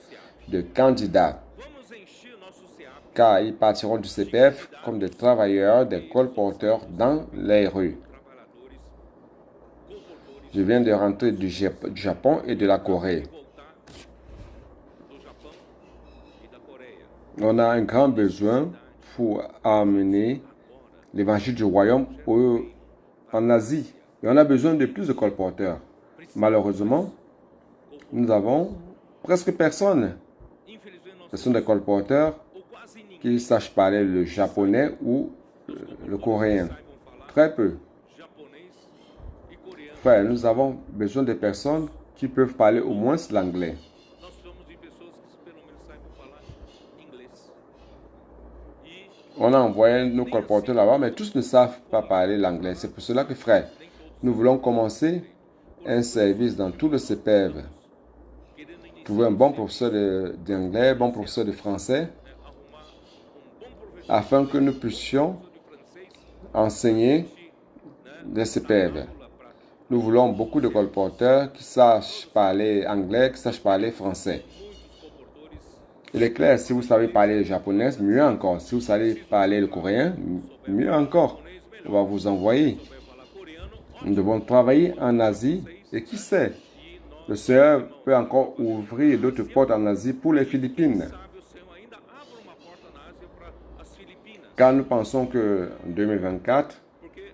de candidats, vamos encher nosso CEAP car ils partiront du CPF comme des travailleurs, des colporteurs dans les rues. trabalhadores, comportores, Je viens de rentrer du Japon et de la Corée. voltar do Japão e da Coreia. On a un grand besoin pour amener l'évangile du royaume en Asie. Et on a besoin de plus de colporteurs. Malheureusement, nous avons presque personne. Infelizmente, nós Ce sont des colporteurs ou quase ninguém qui sachent parler le japonais ou le coréen. saibam falar Très peu. japonês e coreano. Frère, nous avons besoin de personnes qui peuvent parler au moins l'anglais. Nós precisamos de pessoas que pelo menos saibam falar inglês. E On a envoyé nos colporteurs là-bas, mais tous ne savent pas parler l'anglais. C'est pour cela que, frère, nous voulons commencer un service dans tout le CPF. querendo iniciar, Trouver un bon professeur d'anglais, bon professeur de français, arrumar bom professor afin que nous puissions de francês, enseigner les CPF. para Nous voulons beaucoup de colporteurs qui sachent parler anglais, qui sachent parler français. muitos comportores. Il est clair, si vous savez parler le japonais, mieux encore. Si vous savez parler le coréen, mieux encore. On va vous envoyer. Souber falar coreano, Nous devons travailler en Asie. Et qui sait, le Seigneur peut encore ouvrir d'autres portes en Asie pour les Philippines. sabe, o Senhor ainda abre uma porta na Ásia para as Filipinas. Car nous pensons qu'en 2024, Porque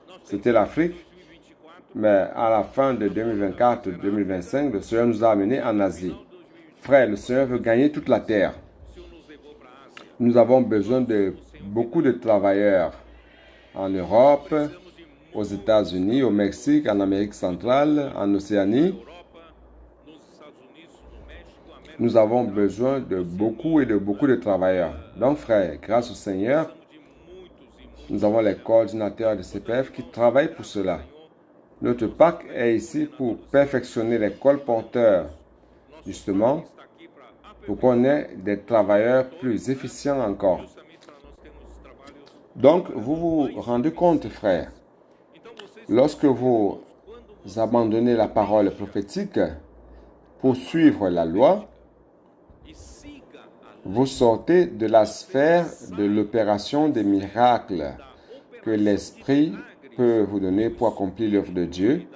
nós temos c'était l'Afrique. 2024, Mais à la fin de 2024-2025, le Seigneur nous a amenés en Asie. Frère, le Seigneur veut gagner toute la terre. o Senhor nos levou para a Ásia. Nous avons besoin de beaucoup de travailleurs en Europe, Precisamos de aux États-Unis, au Mexique, en Amérique centrale, en Océanie. Europa, nos Estados Unidos, no México, América. Nous avons besoin de beaucoup et de beaucoup de travailleurs. Donc, frère, grâce au Seigneur, Precisamos de muitos e muitos. nous avons les coordinateurs de CPF qui travaillent pour cela. Notre PAC est ici pour perfectionner les colporteurs, justement, Está aqui para pour qu'on ait des travailleurs plus efficients encore. justamente para nós termos trabalhos. Donc, vous vous rendez compte, frère, Então vocês, lorsque vous abandonnez la parole prophétique pour suivre la loi, e siga a vous sortez de la sphère de l'opération des miracles que l'Esprit peut vous donner pour accomplir l'œuvre de Dieu,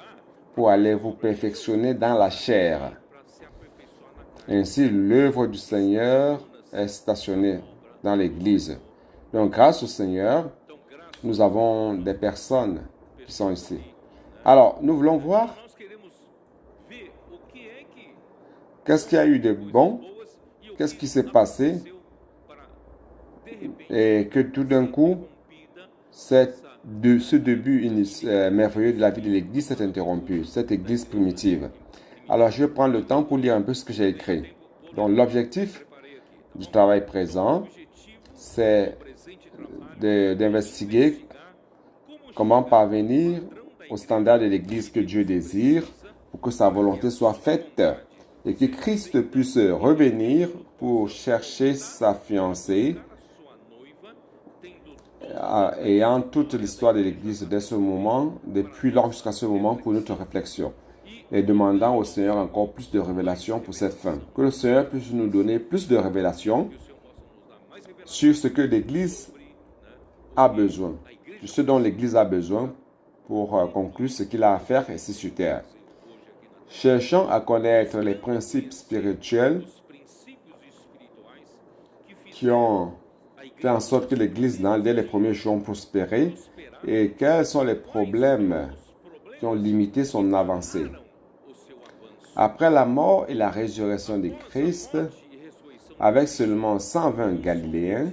pour aller vous perfectionner dans la chair. para se aperfeiçoar na carne. Ainsi, l'œuvre du Seigneur est stationnée dans l'Église. Donc, grâce au Seigneur, Então, graças nous avons des personnes qui sont ici. Alors, nous voulons voir nós queremos ver o que é que qu'est-ce qu'il y a eu de bon, boas e o qu'est-ce que qui s'est não passé, aconteceu para de repente et que tout d'un coup, rompida ce début merveilleux de la vie de l'Église s'est interrompu, cette Église primitive. Alors, je vais prendre le temps pour lire un peu ce que j'ai écrit. Donc, l'objectif preparei aqui. du travail présent, Objetivo c'est presente trabalho d'investiguer comment parvenir au standard de l'Église que Dieu désire pour que sa volonté soit faite et que Christ puisse revenir pour chercher sa fiancée sua noiva tendo ayant toute l'histoire de l'Église dès ce moment, depuis lors jusqu'à ce moment pour notre réflexion et demandant au Seigneur encore plus de révélations pour cette fin. Que le Seigneur puisse nous donner plus de révélations que o Senhor possa nos dar mais revelações sur ce que l'Église a besoin, de ce dont l'Église a besoin pour conclure ce qu'il a à faire ici sur terre. Cherchons à connaître les principes spirituels os princípios espirituais que qui ont fait en sorte que l'Église, dès les premiers jours, ont prospéré et quels sont les problèmes qui ont limité son avancée. fizeram o seu avanço. Après la mort et la résurrection de Christ, avec seulement 120 Galiléens,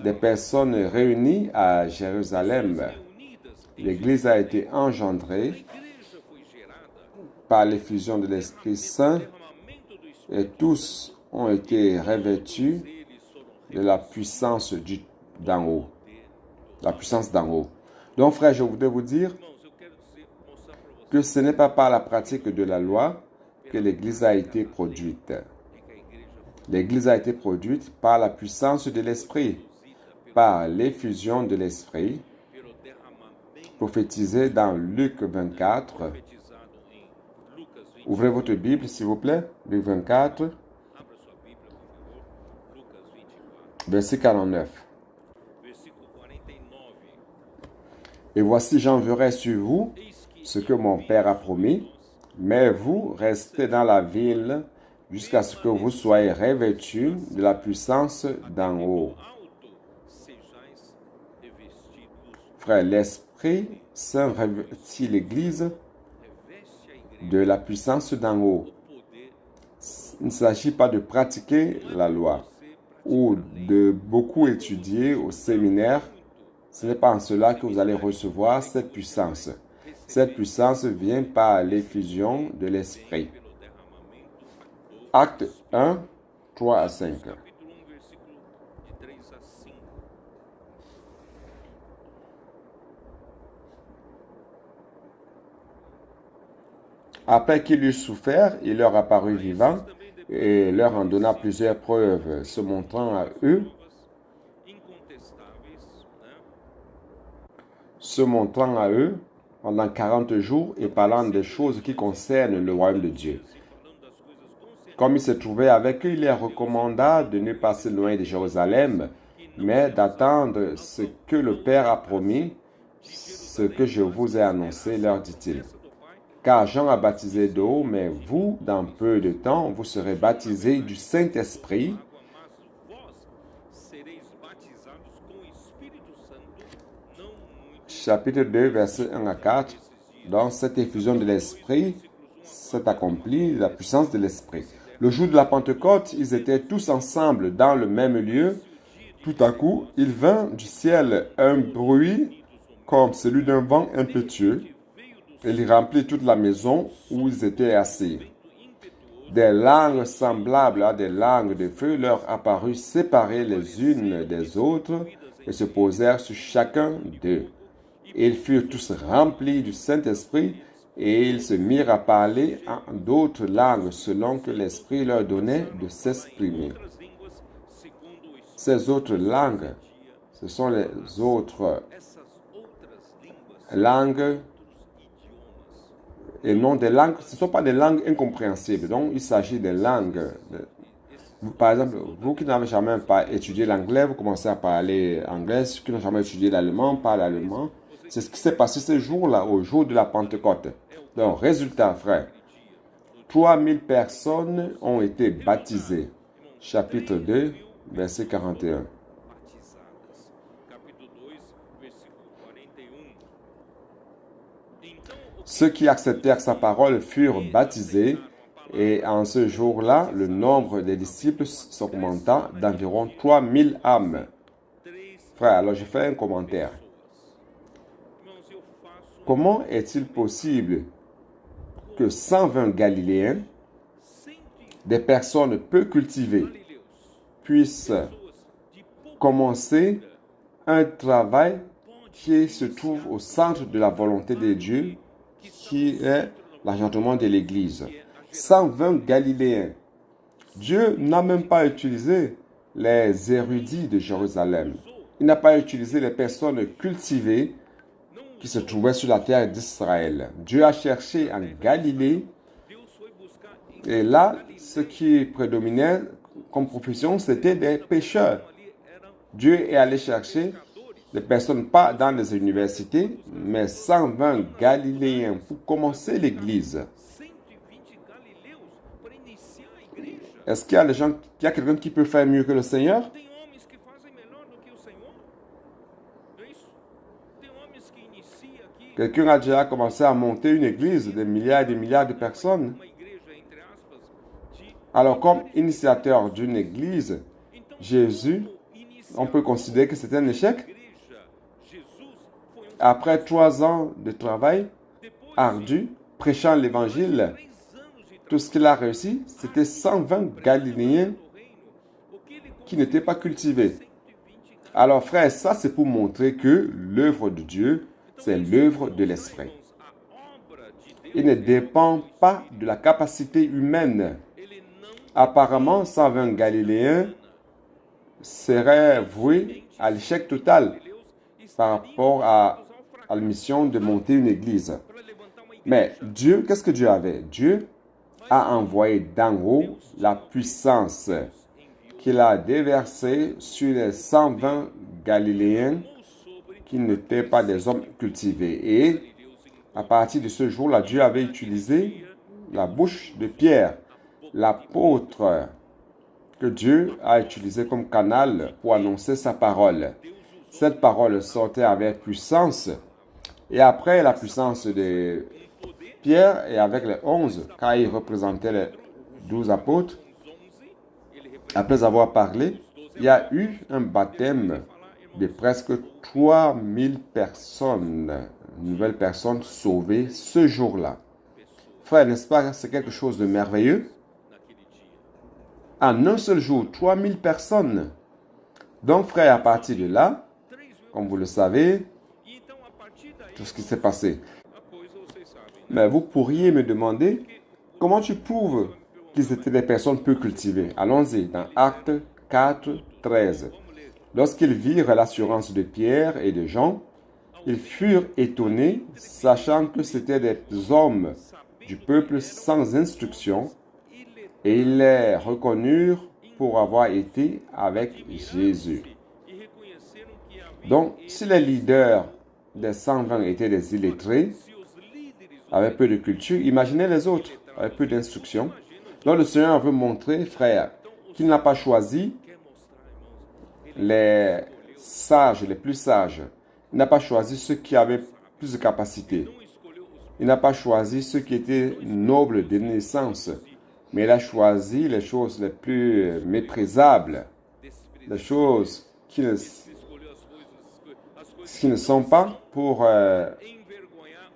des personnes réunies à Jérusalem, l'Église a été engendrée par l'effusion de l'Esprit Saint et tous ont été revêtus de la puissance d'en haut. La puissance d'en haut. Donc, frère, je voudrais vous dire que ce n'est pas par la pratique de la loi que l'Église a été produite. L'Église a été produite par la puissance de l'Esprit, par l'effusion de l'Esprit, prophétisé dans Luc 24. Ouvrez votre Bible, s'il vous plaît. Luc 24, verset 49. Et voici, j'enverrai sur vous ce que mon Père a promis, mais vous restez dans la ville jusqu'à ce que vous soyez revêtus de la puissance d'en haut. Frère, l'Esprit Saint revêtit l'Église de la puissance d'en haut. Il ne s'agit pas de pratiquer la loi ou de beaucoup étudier au séminaire. Ce n'est pas en cela que vous allez recevoir cette puissance. Cette puissance vient par l'effusion de l'Esprit. Acte 1, 3 à 5. Après qu'il eut souffert, il leur apparut vivant et leur en donna plusieurs preuves, se montrant à eux pendant 40 jours et parlant des choses qui concernent le royaume de Dieu. Comme il se trouvait avec eux, il leur recommanda de ne pas s'éloigner de Jérusalem, mais d'attendre ce que le Père a promis, ce que je vous ai annoncé, leur dit-il. Car Jean a baptisé d'eau, mais vous, dans peu de temps, vous serez baptisés du Saint-Esprit. Chapitre 2, versets 1 à 4. Dans cette effusion de l'Esprit, s'est accomplie la puissance de l'Esprit. Le jour de la Pentecôte, ils étaient tous ensemble dans le même lieu. Tout à coup, il vint du ciel un bruit comme celui d'un vent impétueux. Il remplit toute la maison où ils étaient assis. Des langues semblables à des langues de feu leur apparurent séparées les unes des autres et se posèrent sur chacun d'eux. Ils furent tous remplis du Saint-Esprit et ils se mirent à parler en d'autres langues selon que l'Esprit leur donnait de s'exprimer. Ces autres langues, ce sont les autres langues et non des langues, ce ne sont pas des langues incompréhensibles. Donc, il s'agit des langues. Par exemple, vous qui n'avez jamais pas étudié l'anglais, vous commencez à parler anglais. Ceux qui n'ont jamais étudié l'allemand, parlent allemand. C'est ce qui s'est passé ce jour-là, au jour de la Pentecôte. Donc, résultat, frère, 3000 personnes ont été baptisées. Chapitre 2, verset 41. Ceux qui acceptèrent sa parole furent baptisés et en ce jour-là, le nombre des disciples s'augmenta d'environ 3000 âmes. Frère, alors je fais un commentaire. Comment est-il possible que 120 Galiléens, des personnes peu cultivées, puissent commencer un travail qui se trouve au centre de la volonté de Dieu, qui est l'agentement de l'Église? 120 Galiléens. Dieu n'a même pas utilisé les érudits de Jérusalem. Il n'a pas utilisé les personnes cultivées qui se trouvaient sur la terre d'Israël. Dieu a cherché en Galilée et là, ce qui prédominait comme profession, c'était des pécheurs. Dieu est allé chercher des personnes pas dans les universités, mais 120 Galiléens pour commencer l'Église. Est-ce qu'il y a des gens, il y a quelqu'un qui peut faire mieux que le Seigneur? Quelqu'un a déjà commencé à monter une église de milliards et des milliards de personnes. Alors, comme initiateur d'une église, Jésus, on peut considérer que c'est un échec. Après 3 ans de travail ardu, prêchant l'évangile, tout ce qu'il a réussi, c'était 120 Galiléens qui n'étaient pas cultivés. Alors, frère, ça c'est pour montrer que l'œuvre de Dieu, c'est l'œuvre de l'Esprit. Il ne dépend pas de la capacité humaine. Apparemment, 120 Galiléens seraient voués à l'échec total par rapport à la mission de monter une église. Mais Dieu, qu'est-ce que Dieu avait? Dieu a envoyé d'en haut la puissance qu'il a déversée sur les 120 Galiléens qui n'étaient pas des hommes cultivés. Et à partir de ce jour-là, Dieu avait utilisé la bouche de Pierre, l'apôtre que Dieu a utilisé comme canal pour annoncer sa parole. Cette parole sortait avec puissance. Et après la puissance de Pierre et avec les 11, quand il représentait les 12 apôtres, après avoir parlé, il y a eu un baptême de presque 3000 personnes, nouvelles personnes sauvées ce jour-là. Frère, n'est-ce pas, c'est quelque chose de merveilleux? En un seul jour, 3000 personnes. Donc, frère, à partir de là, comme vous le savez, tout ce qui s'est passé. Mais vous pourriez me demander, comment tu prouves qu'ils étaient des personnes peu cultivées? Allons-y, dans Actes 4, 13. Lorsqu'ils virent l'assurance de Pierre et de Jean, ils furent étonnés, sachant que c'étaient des hommes du peuple sans instruction, et ils les reconnurent pour avoir été avec Jésus. Donc, si les leaders des 120 étaient des illettrés, avec peu de culture, imaginez les autres, avec peu d'instruction. Donc, le Seigneur veut montrer, frère, qu'il n'a pas choisi les sages, les plus sages. Il n'a pas choisi ceux qui avaient plus de capacité. Il n'a pas choisi ceux qui étaient nobles de naissance. Mais il a choisi les choses les plus méprisables, les choses qui ne sont pas pour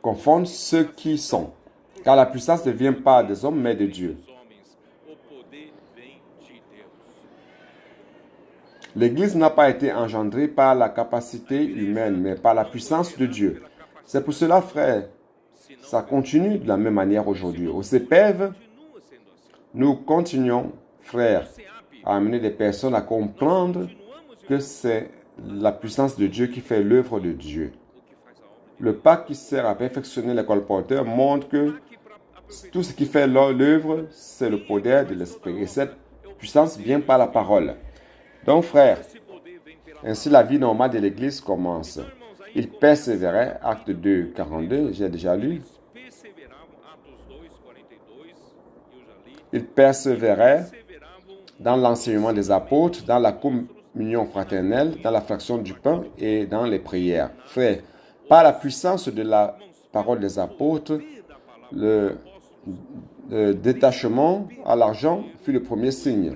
confondre ceux qui sont. Car la puissance ne vient pas des hommes, mais de Dieu. L'Église n'a pas été engendrée par la capacité humaine, mais par la puissance de Dieu. C'est pour cela, frère, ça continue de la même manière aujourd'hui. Au CPEV, nous continuons, frère, à amener des personnes à comprendre que c'est la puissance de Dieu qui fait l'œuvre de Dieu. Le pacte qui sert à perfectionner les colporteurs montre que tout ce qui fait l'œuvre, c'est le pouvoir de l'Esprit. Et cette puissance vient par la parole. Donc, frère, ainsi la vie normale de l'Église commence. Il persévérait, acte 2, 42, j'ai déjà lu. Il persévérait dans l'enseignement des apôtres, dans la communion fraternelle, dans la fraction du pain et dans les prières. Frère, par la puissance de la parole des apôtres, le détachement à l'argent fut le premier signe.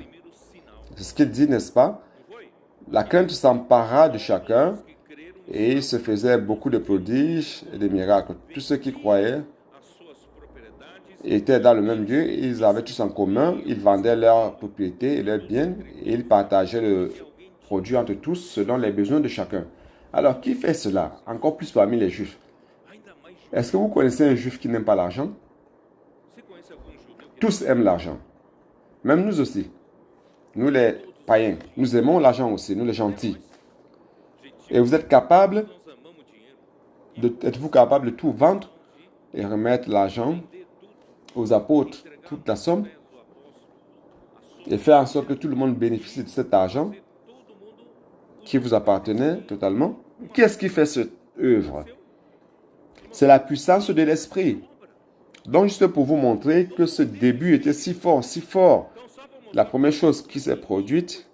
C'est ce qu'il dit, n'est-ce pas? La crainte s'empara de chacun et il se faisait beaucoup de prodiges et de miracles. Tous ceux qui croyaient étaient dans le même lieu, ils avaient tous en commun, ils vendaient leurs propriétés et leurs biens et ils partageaient le produit entre tous selon les besoins de chacun. Alors, qui fait cela? Encore plus parmi les Juifs. Est-ce que vous connaissez un Juif qui n'aime pas l'argent? Tous aiment l'argent. Même nous aussi. Nous les païens, nous aimons l'argent aussi, nous les gentils. Et vous êtes capable êtes-vous capable de tout vendre et remettre l'argent aux apôtres, toute la somme, et faire en sorte que tout le monde bénéficie de cet argent qui vous appartenait totalement? Qu'est-ce qui fait cette œuvre? C'est la puissance de l'Esprit. Donc, juste pour vous montrer que ce début était si fort, la première chose qui s'est produite,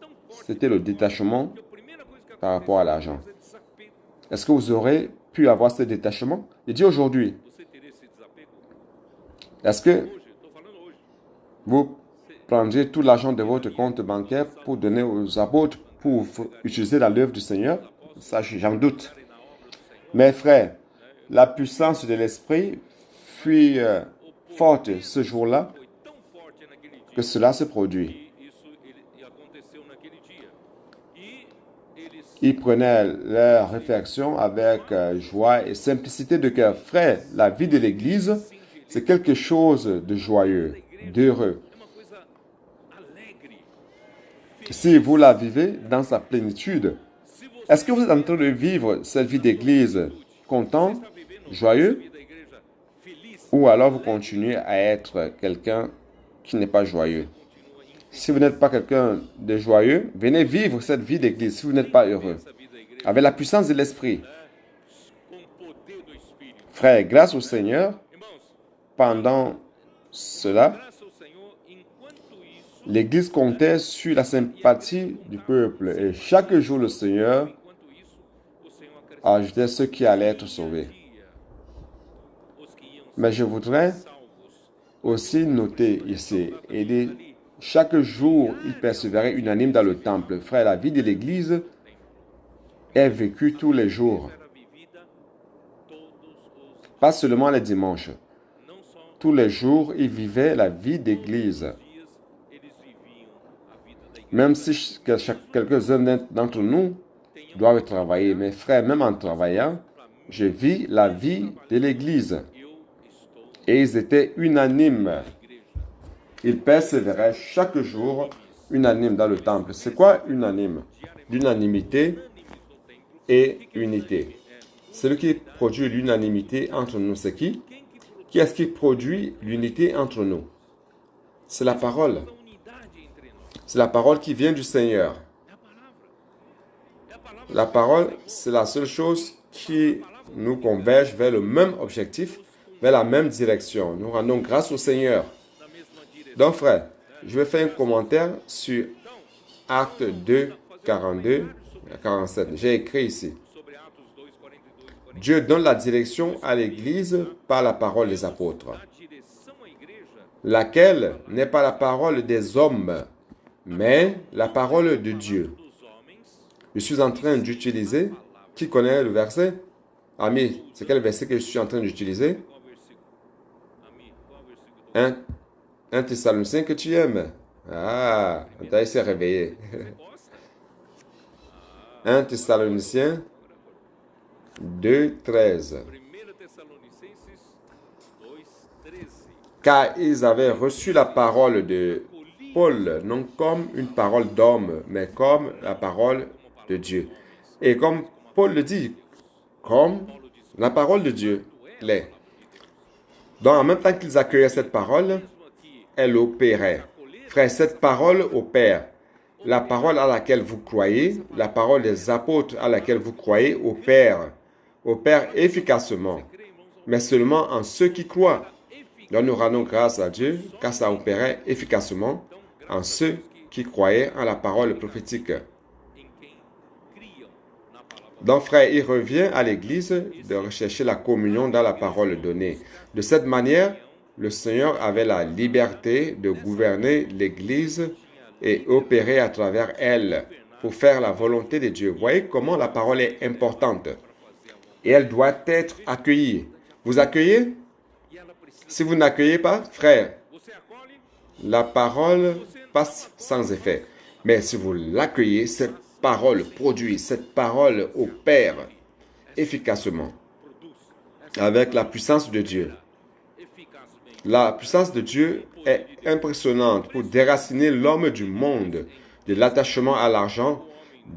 c'était le détachement par rapport à l'argent. Est-ce que vous aurez pu avoir ce détachement? Il dit aujourd'hui, você teria esse desapego? est-ce que Hoje, estou falando hoje. vous prendrez tout l'argent de votre compte bancaire pour donner aux apôtres pour utiliser la l'œuvre du Seigneur? Ça, j'en doute. Estarem na obra do Senhor? Mes frères, la puissance de l'Esprit fut forte ce jour-là Foi tão forte naquele dia que cela se produit. que isso aconteceu naquele dia. E eles Ils prenaient leur réflexion avec joie et simplicité de cœur. Frère, la vie de l'Église, c'est quelque chose de joyeux, d'heureux. é uma coisa alegre. Si vous la vivez dans sa plénitude, Se você est-ce que vous êtes en train de vivre cette vie d'Église content, está vivendo joyeux, a vida da igreja feliz, ou alors vous continuez à être quelqu'un qui n'est pas joyeux? Si vous n'êtes pas quelqu'un de joyeux, venez vivre cette vie d'Église si vous n'êtes pas heureux. essa vida da igreja Avec la puissance de l'Esprit. com o poder do Espírito. Frère, grâce au Seigneur, Irmãos, pendant cela, graças ao Senhor, enquanto isso, l'Église comptait sur la sympathie du peuple. Et chaque jour, le Seigneur o Senhor acrescentaria ajoutait ceux qui allaient être sauvés. os que iam Mais je voudrais salvos. aussi noter ici, et dire, chaque jour, ils persévéraient unanimes dans le temple. Frère, la vie de l'Église est vécue tous les jours, Era vivida todos os pas seulement les dimanches. não só Tous les jours, ils vivaient la vie d'Église. dias, eles viviam a vida da igreja. Même si quelques-uns d'entre nous doivent travailler, mes frères, même en travaillant, je vis la vie de l'Église. Eu estou Et ils étaient unanimes. na igreja. Ils persévéraient chaque jour unanimes dans le temple. C'est quoi unanime? L'unanimité Unânimes no templo. et unité. Celui qui produit l'unanimité entre nous, c'est qui? Quem que produz Qui est-ce qui produit l'unité entre nous? C'est la parole. a unidade entre nós? C'est la parole qui vient du Seigneur. É a palavra. É a palavra. La parole, c'est la seule chose qui nous converge vers le même objectif, vers la même direction. Nous rendons grâce au Seigneur. Na mesma direção. Donc, frère, je vais faire un commentaire sur Acte 2, 42 à 47. J'ai écrit ici. Sobre Atos 2, 42 e 40. Dieu donne la direction à l'Église par la parole des apôtres, A direção à igreja laquelle n'est pas la parole des hommes, mais la parole de Dieu. dos homens. Je suis en train d'utiliser, qui connaît le verset? Ami, c'est quel verset que je suis en train d'utiliser? Qual versículo? Ami, qual versículo? 1 Thessaloniciens que tu aimes. Ah, il s'est réveillé. Gosta? 1 Thessaloniciens 2, 13. 1 Tessalonicenses 2, 13. Car ils avaient reçu la parole de Paul, non comme une parole d'homme, mais comme la parole de Dieu. Et comme Paul le dit, comme la parole de Dieu l'est. Donc en même temps qu'ils accueillaient cette parole, Mesmo aqui, elle opérait. Frère, cette parole opère. La parole à laquelle vous croyez, la parole des apôtres à laquelle vous croyez opère efficacement, mais seulement en ceux qui croient. Donc nous rendons grâce à Dieu car ça opérait efficacement en ceux qui croyaient en la parole prophétique. em quem criam na palavra. Donc frère, il revient à l'Église de rechercher la communion dans la parole donnée. De cette manière, le Seigneur avait la liberté de gouverner l'Église et opérer à travers elle pour faire la volonté de Dieu. Voyez comment la parole est importante. Et elle doit être accueillie. Vous accueillez? E ela precisa. Si vous n'accueillez pas, frère, Você acolhe? la parole passe sans effet. Mais si vous l'accueillez, cette parole produit, cette parole opère efficacement Produz avec la puissance de Dieu. eficazmente. La puissance de Dieu est impressionnante pour déraciner l'homme du monde, de l'attachement à l'argent,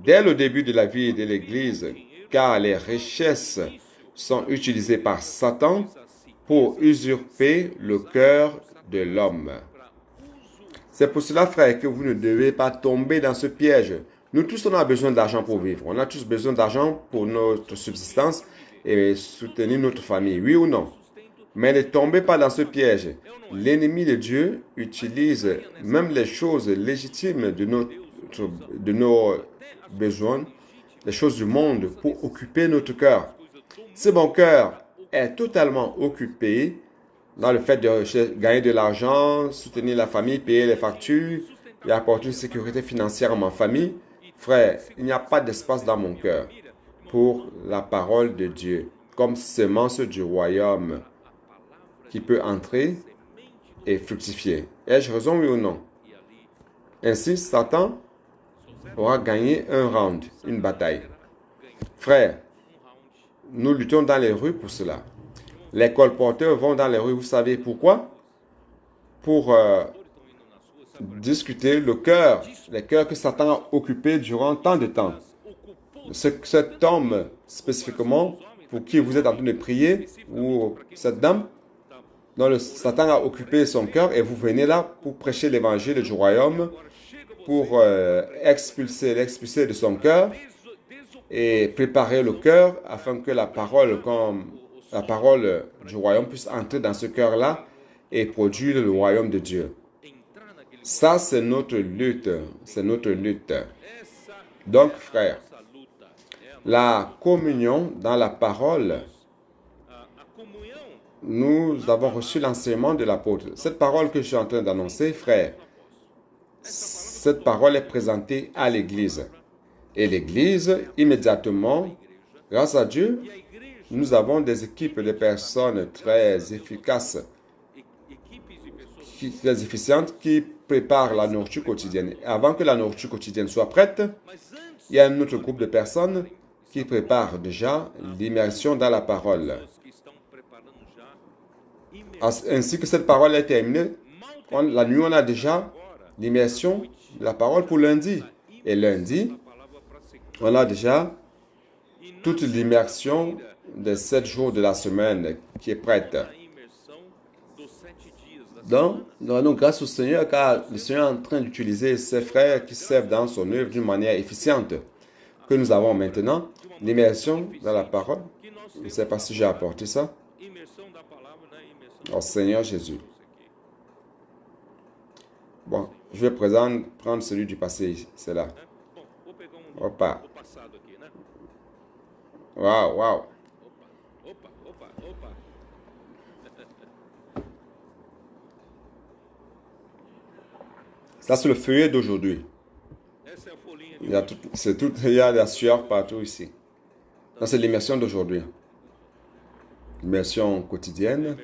dès le début de la vie de l'Église, car les richesses sont utilisées par Satan pour usurper le cœur de l'homme. C'est pour cela, frère, que vous ne devez pas tomber dans ce piège. Nous tous, on a besoin d'argent pour vivre. On a tous besoin d'argent pour notre subsistance et soutenir notre famille. Oui ou non? Mais ne tombez pas dans ce piège. L'ennemi de Dieu utilise même les choses légitimes de nos besoins, les choses du monde, pour occuper notre cœur. Si mon cœur est totalement occupé dans le fait de gagner de l'argent, soutenir la famille, payer les factures et apporter une sécurité financière à ma famille, frère, il n'y a pas d'espace dans mon cœur pour la parole de Dieu, comme semence du royaume qui peut entrer et fructifier. Ai-je raison, oui ou non? Ainsi, Satan aura gagné un round, une bataille. Frère, nous luttons dans les rues pour cela. Les colporteurs vont dans les rues, vous savez pourquoi? Pour discuter les cœurs que Satan a occupés durant tant de temps. Cet homme, spécifiquement, pour qui vous êtes en train de prier, ou cette dame, dont Satan a occupé son cœur, et vous venez là pour prêcher l'évangile du royaume, pour l'expulser de son cœur, et préparer le cœur afin que la parole du royaume puisse entrer dans ce cœur-là et produire le royaume de Dieu. Ça, c'est notre lutte. C'est notre lutte. Donc, frère, la communion dans la parole, nous avons reçu l'enseignement de l'apôtre. Cette parole que je suis en train d'annoncer, frère, cette parole est présentée à l'Église. Et l'Église, immédiatement, grâce à Dieu, nous avons des équipes de personnes très efficaces, très efficientes, qui préparent la nourriture quotidienne. Avant que la nourriture quotidienne soit prête, il y a un autre groupe de personnes qui préparent déjà l'immersion dans la parole. Ainsi que cette parole est terminée, la nuit, on a déjà l'immersion de la parole pour lundi. Et lundi, on a déjà toute l'immersion des 7 jours de la semaine qui est prête. Donc, nous rendons grâce au Seigneur car le Seigneur est en train d'utiliser ses frères qui servent dans son œuvre d'une manière efficiente. Que nous avons maintenant, l'immersion dans la parole. Je ne sais pas si j'ai apporté ça. Au Seigneur Jésus. Bon, je vais prendre celui du passé, c'est là. Opa. Waouh, waouh. Ça, c'est le feuillet d'aujourd'hui. Il y a de la sueur partout ici. Ça, c'est l'immersion d'aujourd'hui. L'immersion quotidienne.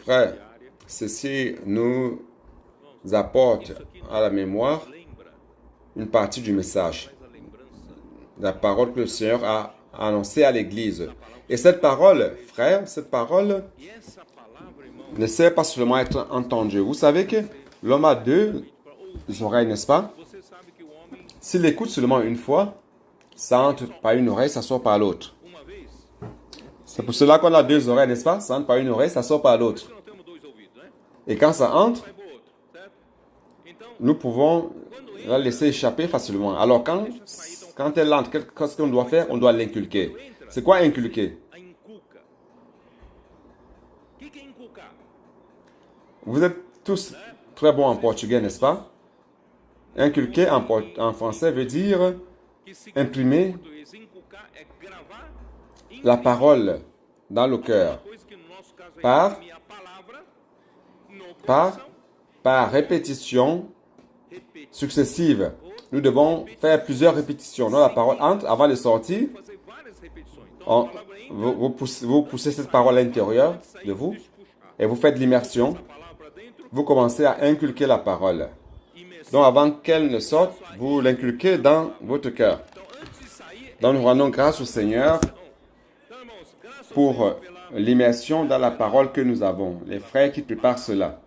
Frère, ceci nous apporte à la mémoire une partie du message. La parole que le Seigneur a annoncée à l'Église. Et cette parole, frère, cette parole ne sert pas seulement à être entendue. Vous savez que l'homme a 2 oreilles, n'est-ce pas? S'il écoute seulement une fois, ça entre par une oreille, ça sort par l'autre. C'est pour cela qu'on a 2 oreilles, n'est-ce pas? Ça entre par une oreille, ça sort par l'autre. Et quand ça entre, nous pouvons la laisser échapper facilement. Alors quand elle entre, qu'est-ce qu'on doit faire? On doit l'inculquer. C'est quoi inculquer? Vous êtes tous très bons en portugais, n'est-ce pas? Inculquer en français veut dire imprimer la parole dans le cœur par répétition successive. Nous devons faire plusieurs répétitions. Donc la parole entre avant de sortir. Vous poussez cette parole à l'intérieur de vous et vous faites l'immersion. Vous commencez à inculquer la parole. Donc avant qu'elle ne sorte, vous l'inculquez dans votre cœur. Donc nous rendons grâce au Seigneur pour l'immersion dans la parole que nous avons. Les frères qui préparent cela.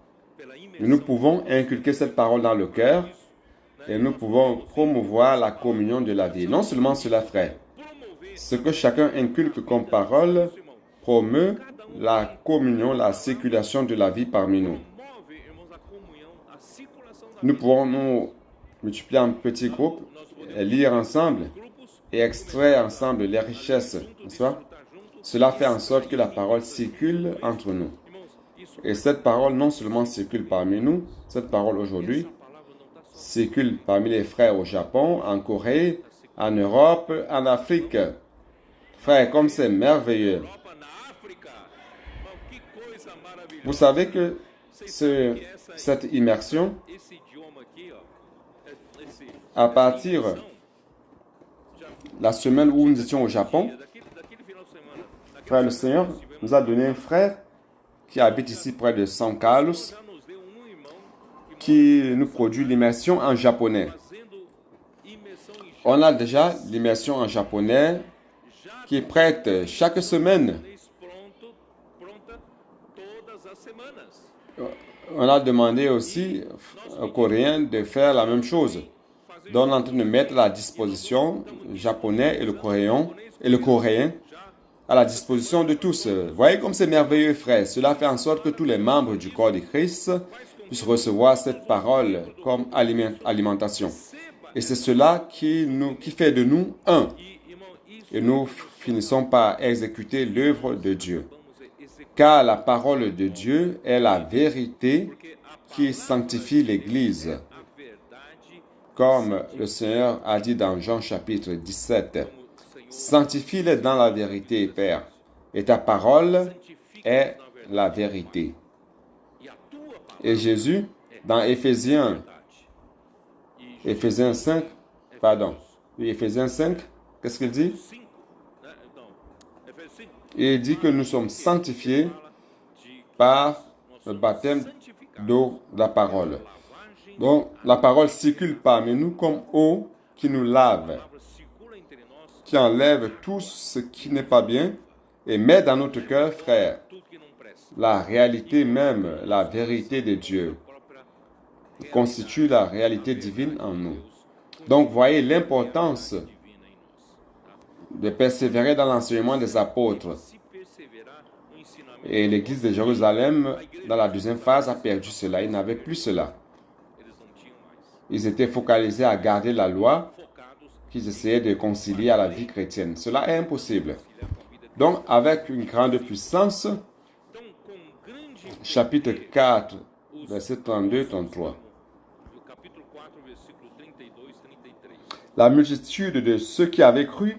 Nous pouvons inculquer cette parole dans le cœur et nous pouvons promouvoir la communion de la vie. Non seulement cela, frère. Ce que chacun inculque comme parole promeut la communion, la circulation de la vie parmi nous. Nous pouvons nous multiplier en petits groupes, et lire ensemble et extraire ensemble les richesses. N'est-ce pas? Cela fait en sorte que la parole circule entre nous. Et cette parole non seulement circule parmi nous, cette parole aujourd'hui circule parmi les frères au Japon, en Corée, en Europe, en Afrique. Frère, comme c'est merveilleux. Europa, na África. Mas que coisa maravilhosa. Vous savez que cette immersion, Esse idioma aqui, ó, à partir de la semaine où nous étions au Japon, daquele final de semana, frère, le Seigneur nous a donné un frère qui habite ici près de São Carlos, já nos deu irmão qui nous produit l'immersion en japonais. fazendo imersão em On a déjà l'immersion en japonais qui est prête chaque semaine. japonês pronta todas as semanas. On a demandé aussi aux Coréens de faire la même chose. Donc on est en train de mettre à la disposition le japonais et le coréen à la disposition de tous. Voyez comme c'est merveilleux, frère. Cela fait en sorte que tous les membres du corps de Christ puissent recevoir cette parole comme alimentation. Et c'est cela qui fait de nous un. E, irmão, isso Et nous finissons par exécuter l'œuvre de Dieu. Car la parole de Dieu est la vérité qui sanctifie l'Église. a verdade, Comme le Seigneur a dit dans Jean chapitre 17. Sanctifie-les dans la vérité, Père. Et ta parole est la vérité. e a tua palavra Et Jésus, dans Éphésiens 5, Éphésiens 5, qu'est-ce qu'il dit? 5, né? Então, Efésios 5 Il dit que nous sommes sanctifiés fala de par le baptême d'eau de la parole. Donc, la parole circule parmi nous comme eau qui nous lave, palavra circula entre nós, qui enlève tout ce qui n'est pas bien et met dans notre cœur, frère, tudo que não presta. la réalité même, la vérité de Dieu, Própria constitue la réalité divine en nous. Donc, voyez l'importance divina em nós. de persévérer dans l'enseignement des apôtres. Se perseverar no ensinamento, Et l'église de Jérusalem, dans la deuxième phase, a perdu cela. Ils n'avaient plus cela. eles não tinham mais. Ils étaient focalisés à garder la loi Focados qu'ils essayaient de concilier à la vie chrétienne. Cela est impossible. em auxiliar com a vida. Donc, avec une grande puissance, Então, com grande chapitre 4, verset 32-33. do capítulo 4, versículo 32, 33. La multitude de ceux qui avaient cru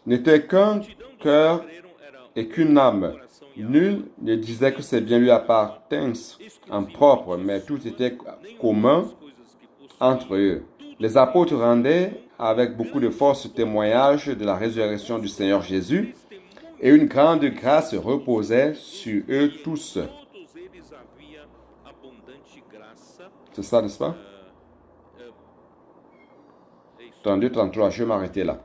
n'était qu'un cœur Creram era et qu'une âme. Nul ne disait que ses biens lui appartinssent en propre, mais tout était commun coisas que possuem. entre eux. Les apôtres rendaient avec beaucoup de force témoignage de la résurrection du Seigneur Jésus, et une grande grâce reposait sur eux tous. Todos eles havia abundante graça. C'est ça, n'est-ce pas? É isso. 32-33, je vais m'arrêter là.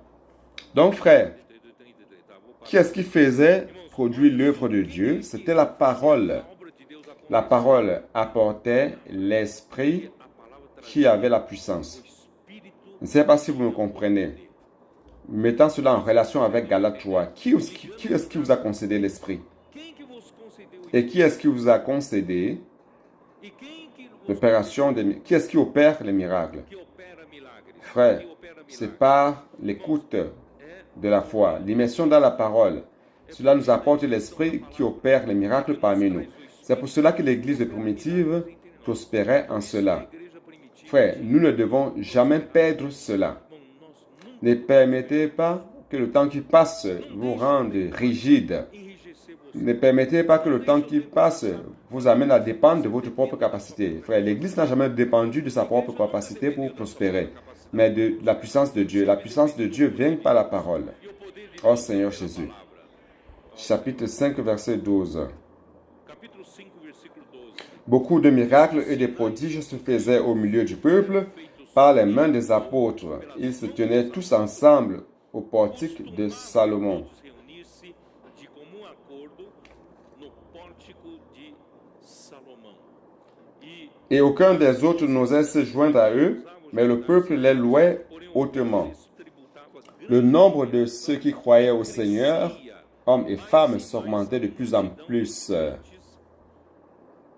Donc, frère, 32, 33. Tá, vou parar. qui est-ce qui faisait produire l'œuvre de Dieu? C'était la parole. A obra de Deus acontece. La parole apportait l'esprit A palavra traz qui avait la puissance. o Espírito. Je ne sais pas si vous me comprenez. Mettant cela en relation avec Galates 3, qui est-ce qui vous a concédé l'esprit? Quem que vos concedeu isso? Et qui est-ce qui vous a concédé E quem que vos l'opération des qui est-ce qui opère les miracles? que opera milagres? Frère, Que opera milagres? c'est par l'écoute de la foi, l'immersion dans la parole. Cela nous apporte l'esprit qui opère les miracles parmi nous. C'est pour cela que l'Église primitive prospérait en cela. A igreja primitiva, Frère, nous ne devons jamais perdre cela. bom, nós nunca Ne permettez pas que le temps qui passe vous rende rigide. enrijecer você. Ne permettez pas que le temps qui passe vous amène à dépendre de votre propre capacité. Frère, l'Église n'a jamais dépendu de sa propre capacité pour prospérer, mais de la puissance de Dieu. La puissance de Dieu vient par la parole. E o poder de Oh Seigneur Jésus. Chapitre 5, verset 12. capítulo 5, versículo 12. Beaucoup de miracles et de prodiges se faisaient au milieu du peuple par les mains des apôtres. Ils se tenaient tous ensemble au portique de Salomon. Todos reunir-se de comum acordo no pórtico de Salomão. E Et aucun des autres n'osait se joindre à eux, mais le peuple les louait hautement. eles tributavam a Le nombre de ceux qui croyaient au Seigneur, hommes et femmes, s'augmentait de plus en plus.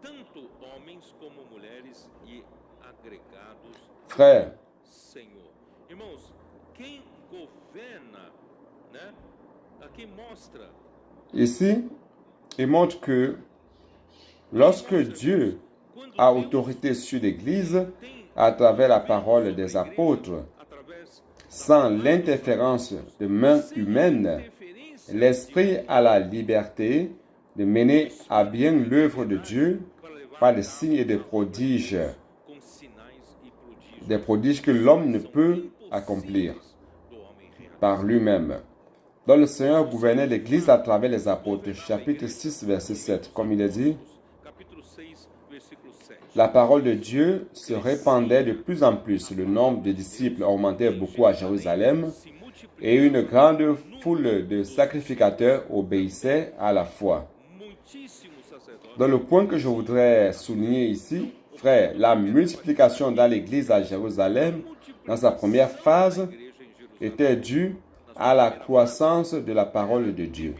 tanto homens como mulheres e agregados Frères, Senhor. Irmãos, quem governa, né? Aqui mostra ici, il montre que lorsque Dieu quando a Deus autorité sur l'Église tem à travers la parole des apôtres, através sans l'interférence de mains humaines, interferência l'Esprit a la liberté de mener à bien l'œuvre de Dieu par des signes et des prodiges que l'homme ne peut accomplir par lui-même. Donc le Seigneur gouvernait l'Église à travers les apôtres. Chapitre 6, verset 7. Comme il est dit, la parole de Dieu se répandait de plus en plus. Le nombre de disciples augmentait beaucoup à Jérusalem et une grande foule de sacrificateurs obéissait à la foi. Dans le point que je voudrais souligner ici, frère, la multiplication dans l'Église à Jérusalem, dans sa première phase, était due à la croissance de la parole de Dieu.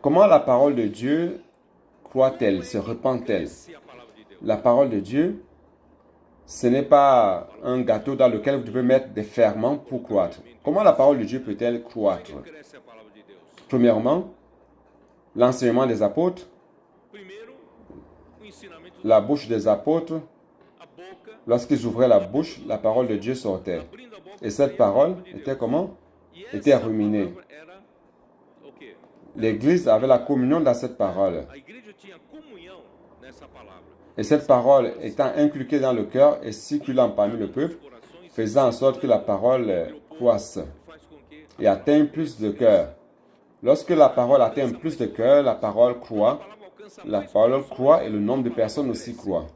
Comment la parole de Dieu croît-elle, se répand-elle? La parole de Dieu, ce n'est pas un gâteau dans lequel vous devez mettre des ferments pour croître. Comment la parole de Dieu peut-elle croître? Premièrement, l'enseignement des apôtres, la bouche des apôtres, lorsqu'ils ouvraient la bouche, la parole de Dieu sortait. Et cette parole était comment? Était ruminée. L'Église avait la communion dans cette parole. Et cette parole étant inculquée dans le cœur et circulant parmi le peuple, faisant en sorte que la parole croisse et atteigne plus de cœur. Lorsque la parole atteint plus de cœur, la parole croît et le nombre de personnes aussi croît.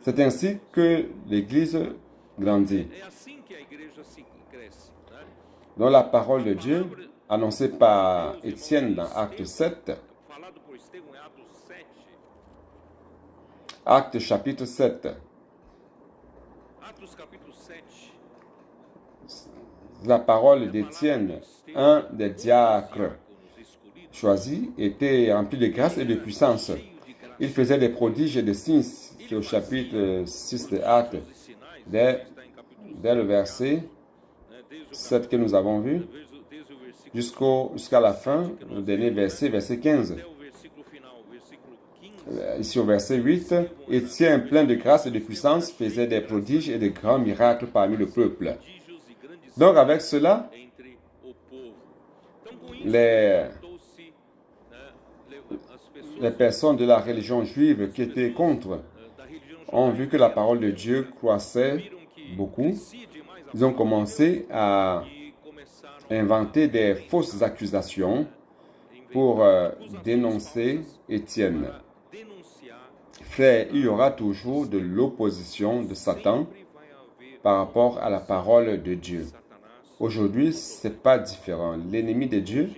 C'est ainsi que l'Église grandit. Dans la parole de Dieu, annoncée par Étienne dans Acte 7, Acte chapitre 7, la parole d'Étienne, un des diacres choisis, était rempli de grâce et de puissance. Il faisait des prodiges et des signes. C'est au chapitre 6 de Actes, dès le verset 7 que nous avons vu, jusqu'à la fin, le dernier verset, verset 15. Ici au verset 8, Étienne, plein de grâce et de puissance, faisait des prodiges et de grands miracles parmi le peuple. Donc avec cela, les personnes de la religion juive qui étaient contre ont vu que la parole de Dieu croissait beaucoup. Ils ont commencé à inventer des fausses accusations pour dénoncer Étienne. Frère, il y aura toujours de l'opposition de Satan par rapport à la parole de Dieu. Aujourd'hui, ce n'est pas différent. L'ennemi de Dieu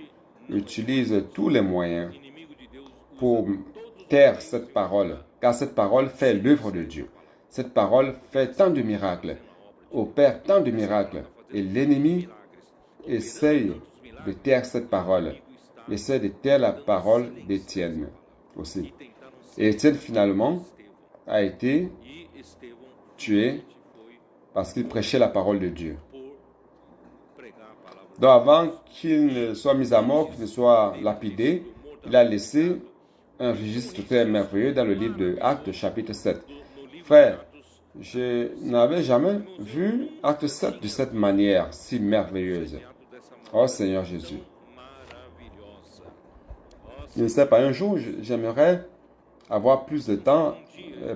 utilise tous les moyens pour taire cette parole, car cette parole fait l'œuvre de Dieu. Cette parole fait tant de miracles, opère tant de miracles, et l'ennemi essaye de taire cette parole, essaie de taire la parole d'Étienne aussi. Et Étienne, finalement, a été tué parce qu'il prêchait la parole de Dieu. Donc, avant qu'il ne soit mis à mort, qu'il ne soit lapidé, il a laissé un registre très merveilleux dans le livre de Actes, chapitre 7. Frère, je n'avais jamais vu Acte 7 de cette manière si merveilleuse. Oh Seigneur Jésus. Je ne sais pas, un jour, j'aimerais avoir plus de temps,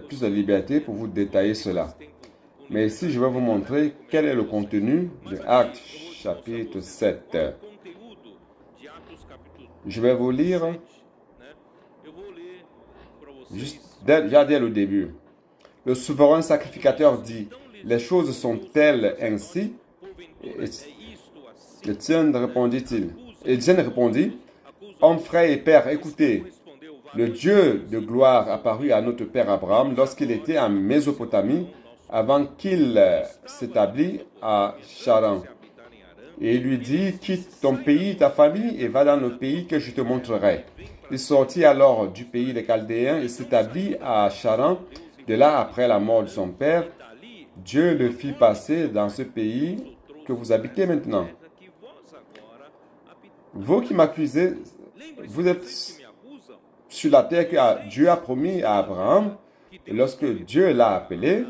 plus de liberté pour vous détailler cela. Mais ici, je vais vous montrer quel est le contenu de Actes chapitre 7. Je vais vous lire juste dès le début. Le souverain sacrificateur dit, « Les choses sont-elles ainsi ?» Étienne répondit, « Homme, frère et père, écoutez, le Dieu de gloire apparut à notre père Abraham lorsqu'il était en Mésopotamie, avant qu'il s'établisse à Charan. Et il lui dit, quitte ton pays, ta famille, et va dans le pays que je te montrerai. Il sortit alors du pays des Chaldéens et s'établit à Charan. De là, après la mort de son père, Dieu le fit passer dans ce pays que vous habitez maintenant. Vous qui m'accusez, vous êtes sur la terre que Dieu a promis à Abraham. Et lorsque Dieu l'a appelé,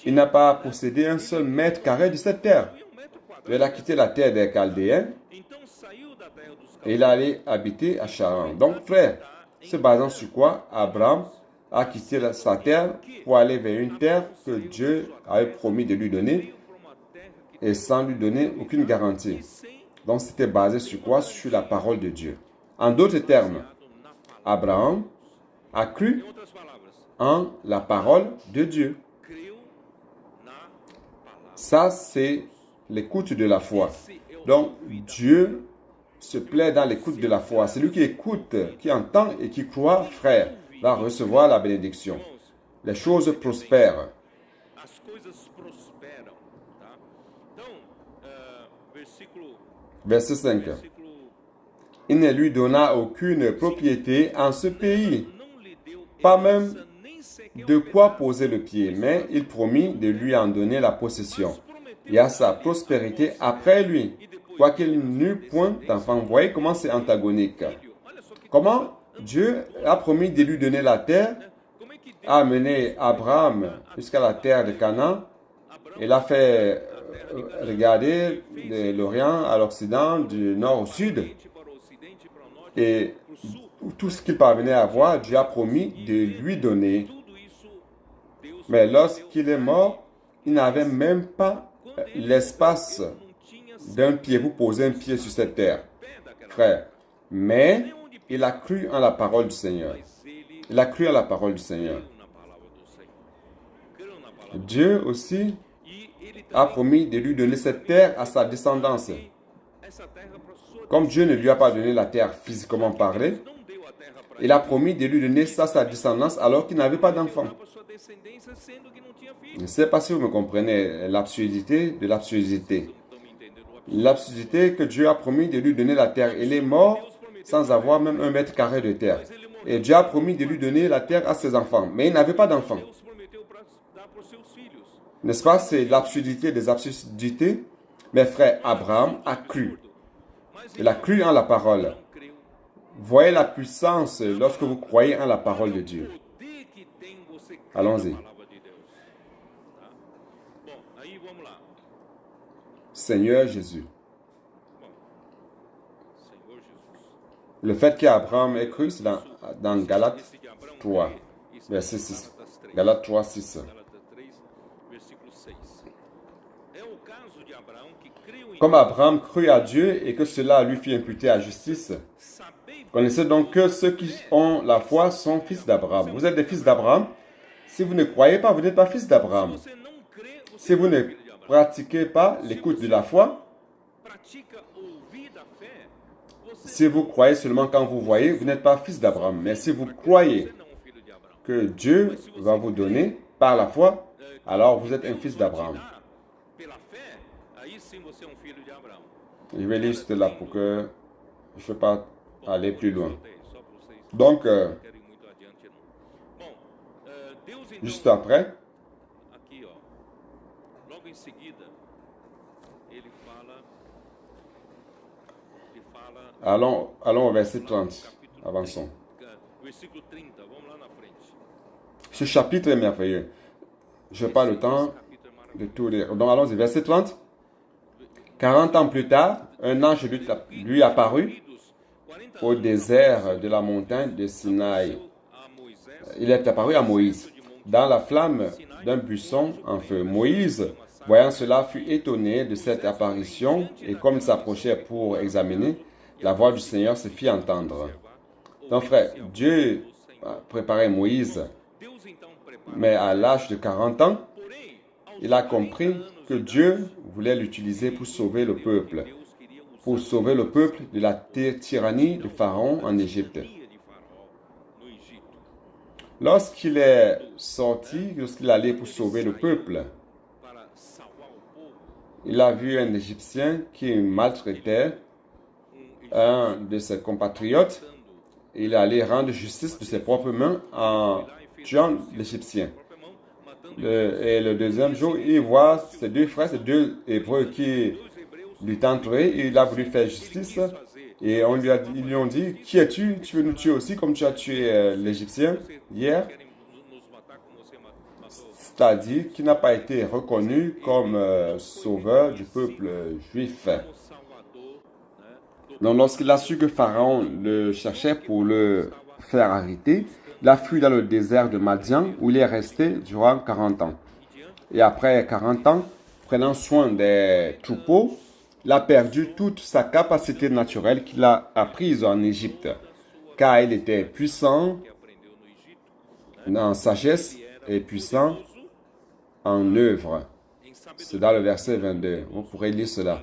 il n'a pas possédé un seul mètre carré de cette terre. Il a quitté la terre des Chaldéens et il est allé habiter à Charan. Donc, frère, se basant sur quoi Abraham a quitté sa terre pour aller vers une terre que Dieu avait promis de lui donner et sans lui donner aucune garantie. Donc, c'était basé sur quoi? Sur la parole de Dieu. En d'autres termes, Abraham a cru en la parole de Dieu. Ça, c'est l'écoute de la foi. Donc, Dieu se plaît dans l'écoute de la foi. Celui qui écoute, qui entend et qui croit, frère, va recevoir la bénédiction. Les choses prospèrent. Verset 5. Il ne lui donna aucune propriété en ce pays, pas même de quoi poser le pied, mais il promit de lui en donner la possession et à sa prospérité après lui, quoiqu'il n'eût point d'enfant. Vous voyez comment c'est antagonique. Comment Dieu a promis de lui donner la terre, a amené Abraham jusqu'à la terre de Canaan, et l'a fait regarder de l'Orient à l'Occident, du Nord au Sud, et tout ce qu'il parvenait à voir, Dieu a promis de lui donner. Mais lorsqu'il est mort, il n'avait même pas l'espace d'un pied pour poser un pied sur cette terre, frère. Mais il a cru en la parole du Seigneur. Il a cru en la parole du Seigneur. Dieu aussi a promis de lui donner cette terre à sa descendance. Comme Dieu ne lui a pas donné la terre physiquement parlé, il a promis de lui donner ça à sa descendance alors qu'il n'avait pas d'enfant. Je ne sais pas si vous me comprenez l'absurdité de l'absurdité. L'absurdité que Dieu a promis de lui donner la terre. Il est mort sans avoir même un mètre carré de terre. Et Dieu a promis de lui donner la terre à ses enfants. Mais il n'avait pas d'enfants. N'est-ce pas? C'est l'absurdité des absurdités. Mes frères, Abraham a cru. Il a cru en la parole. Voyez la puissance lorsque vous croyez en la parole de Dieu. Allons-y. Seigneur Jésus. Le fait qu'Abraham ait cru, c'est dans Galates 3, verset 6. Galates 3, 6. Comme Abraham crut à Dieu et que cela lui fit imputer à justice, connaissez donc que ceux qui ont la foi sont fils d'Abraham. Vous êtes des fils d'Abraham. Si vous ne croyez pas, vous n'êtes pas fils d'Abraham. Si vous ne pratiquez pas l'écoute de la foi, si vous croyez seulement quand vous voyez, vous n'êtes pas fils d'Abraham. Mais si vous croyez que Dieu va vous donner par la foi, alors vous êtes un fils d'Abraham. Je vais lire cela pour que je ne peux pas aller plus loin. Donc, juste après, allons au verset 30. Avançons. Ce chapitre est merveilleux. Je n'ai pas le temps de tout lire. Donc, allons-y. Verset 30. 40 ans plus tard, un ange lui apparut au désert de la montagne de Sinaï. Il est apparu à Moïse dans la flamme d'un buisson en feu. Moïse, voyant cela, fut étonné de cette apparition et comme il s'approchait pour examiner, la voix du Seigneur se fit entendre. Donc frère, Dieu a préparé Moïse, mais à l'âge de 40 ans, il a compris que Dieu voulait l'utiliser pour sauver le peuple de la tyrannie de Pharaon en Égypte. Lorsqu'il est sorti, lorsqu'il allait pour sauver le peuple, il a vu un Égyptien qui maltraitait un de ses compatriotes. Il allait rendre justice de ses propres mains en tuant l'Égyptien. Et le deuxième jour, il voit ses deux frères, ces deux Hébreux qui lui tenteraient. Il a voulu faire justice. Et ils lui ont dit, qui es-tu? Tu veux nous tuer aussi comme tu as tué l'Égyptien hier? c'est-à-dire qu'il n'a pas été reconnu comme sauveur du peuple juif. como Salvador, né, do Donc lorsqu'il a su que Pharaon le cherchait pour le faire arrêter, il a fui dans le désert de Madian où il est resté durant 40 ans. e diante Et après 40 ans, prenant soin des troupeaux, il a perdu toute sa capacité naturelle qu'il a apprise en Égypte, car il était puissant que aprendeu no Egito, en sagesse et puissant poderoso en œuvre. em C'est sabedoria, dans le verset 22. Vous pourrez lire cela.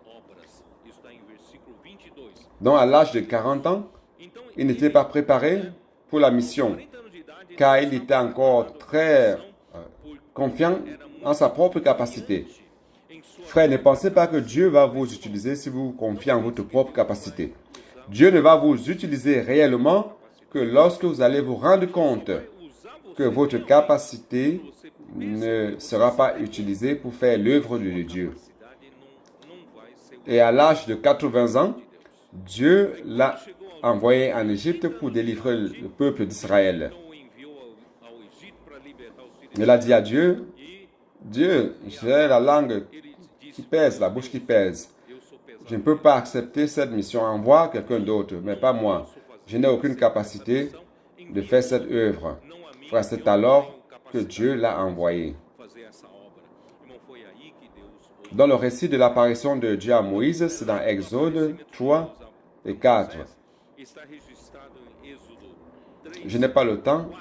obras. Isso está em versículo 22. Donc à l'âge de 40 ans, Então, il n'était pas préparé pour la mission, 40 anos de idade, car il était encore très por confiant en sa propre capacité. em sua Frère, ne pensez pas que Dieu va vous utiliser si vous vous confiez en votre propre capacité. Dieu ne va vous utiliser réellement que lorsque vous allez vous rendre compte usar você que votre capacité ne sera pas utilisée pour faire l'œuvre de Dieu. cidade não vai ser Et à l'âge de 80 ans, Dieu l'a envoyé en Égypte pour délivrer le peuple d'Israël. então o enviou ao Egito para libertar os filhos Il a dit à Dieu, e Dieu, j'ai la langue ele qui disse: pèse, la bouche qui pèse. eu sou pesado, Je ne peux pas accepter cette mission. Envoie quelqu'un d'autre, mais pas moi. Je n'ai aucune capacité de faire cette œuvre. não a mim Frère, c'est alors que Dieu l'a envoyé. fazer essa obra. Irmão, foi aí que Deus Dans le récit de l'apparition de Dieu à Moïse, c'est dans Exode 3 et 4. está registrado em Êxodo 3, Je n'ai pas le temps 4.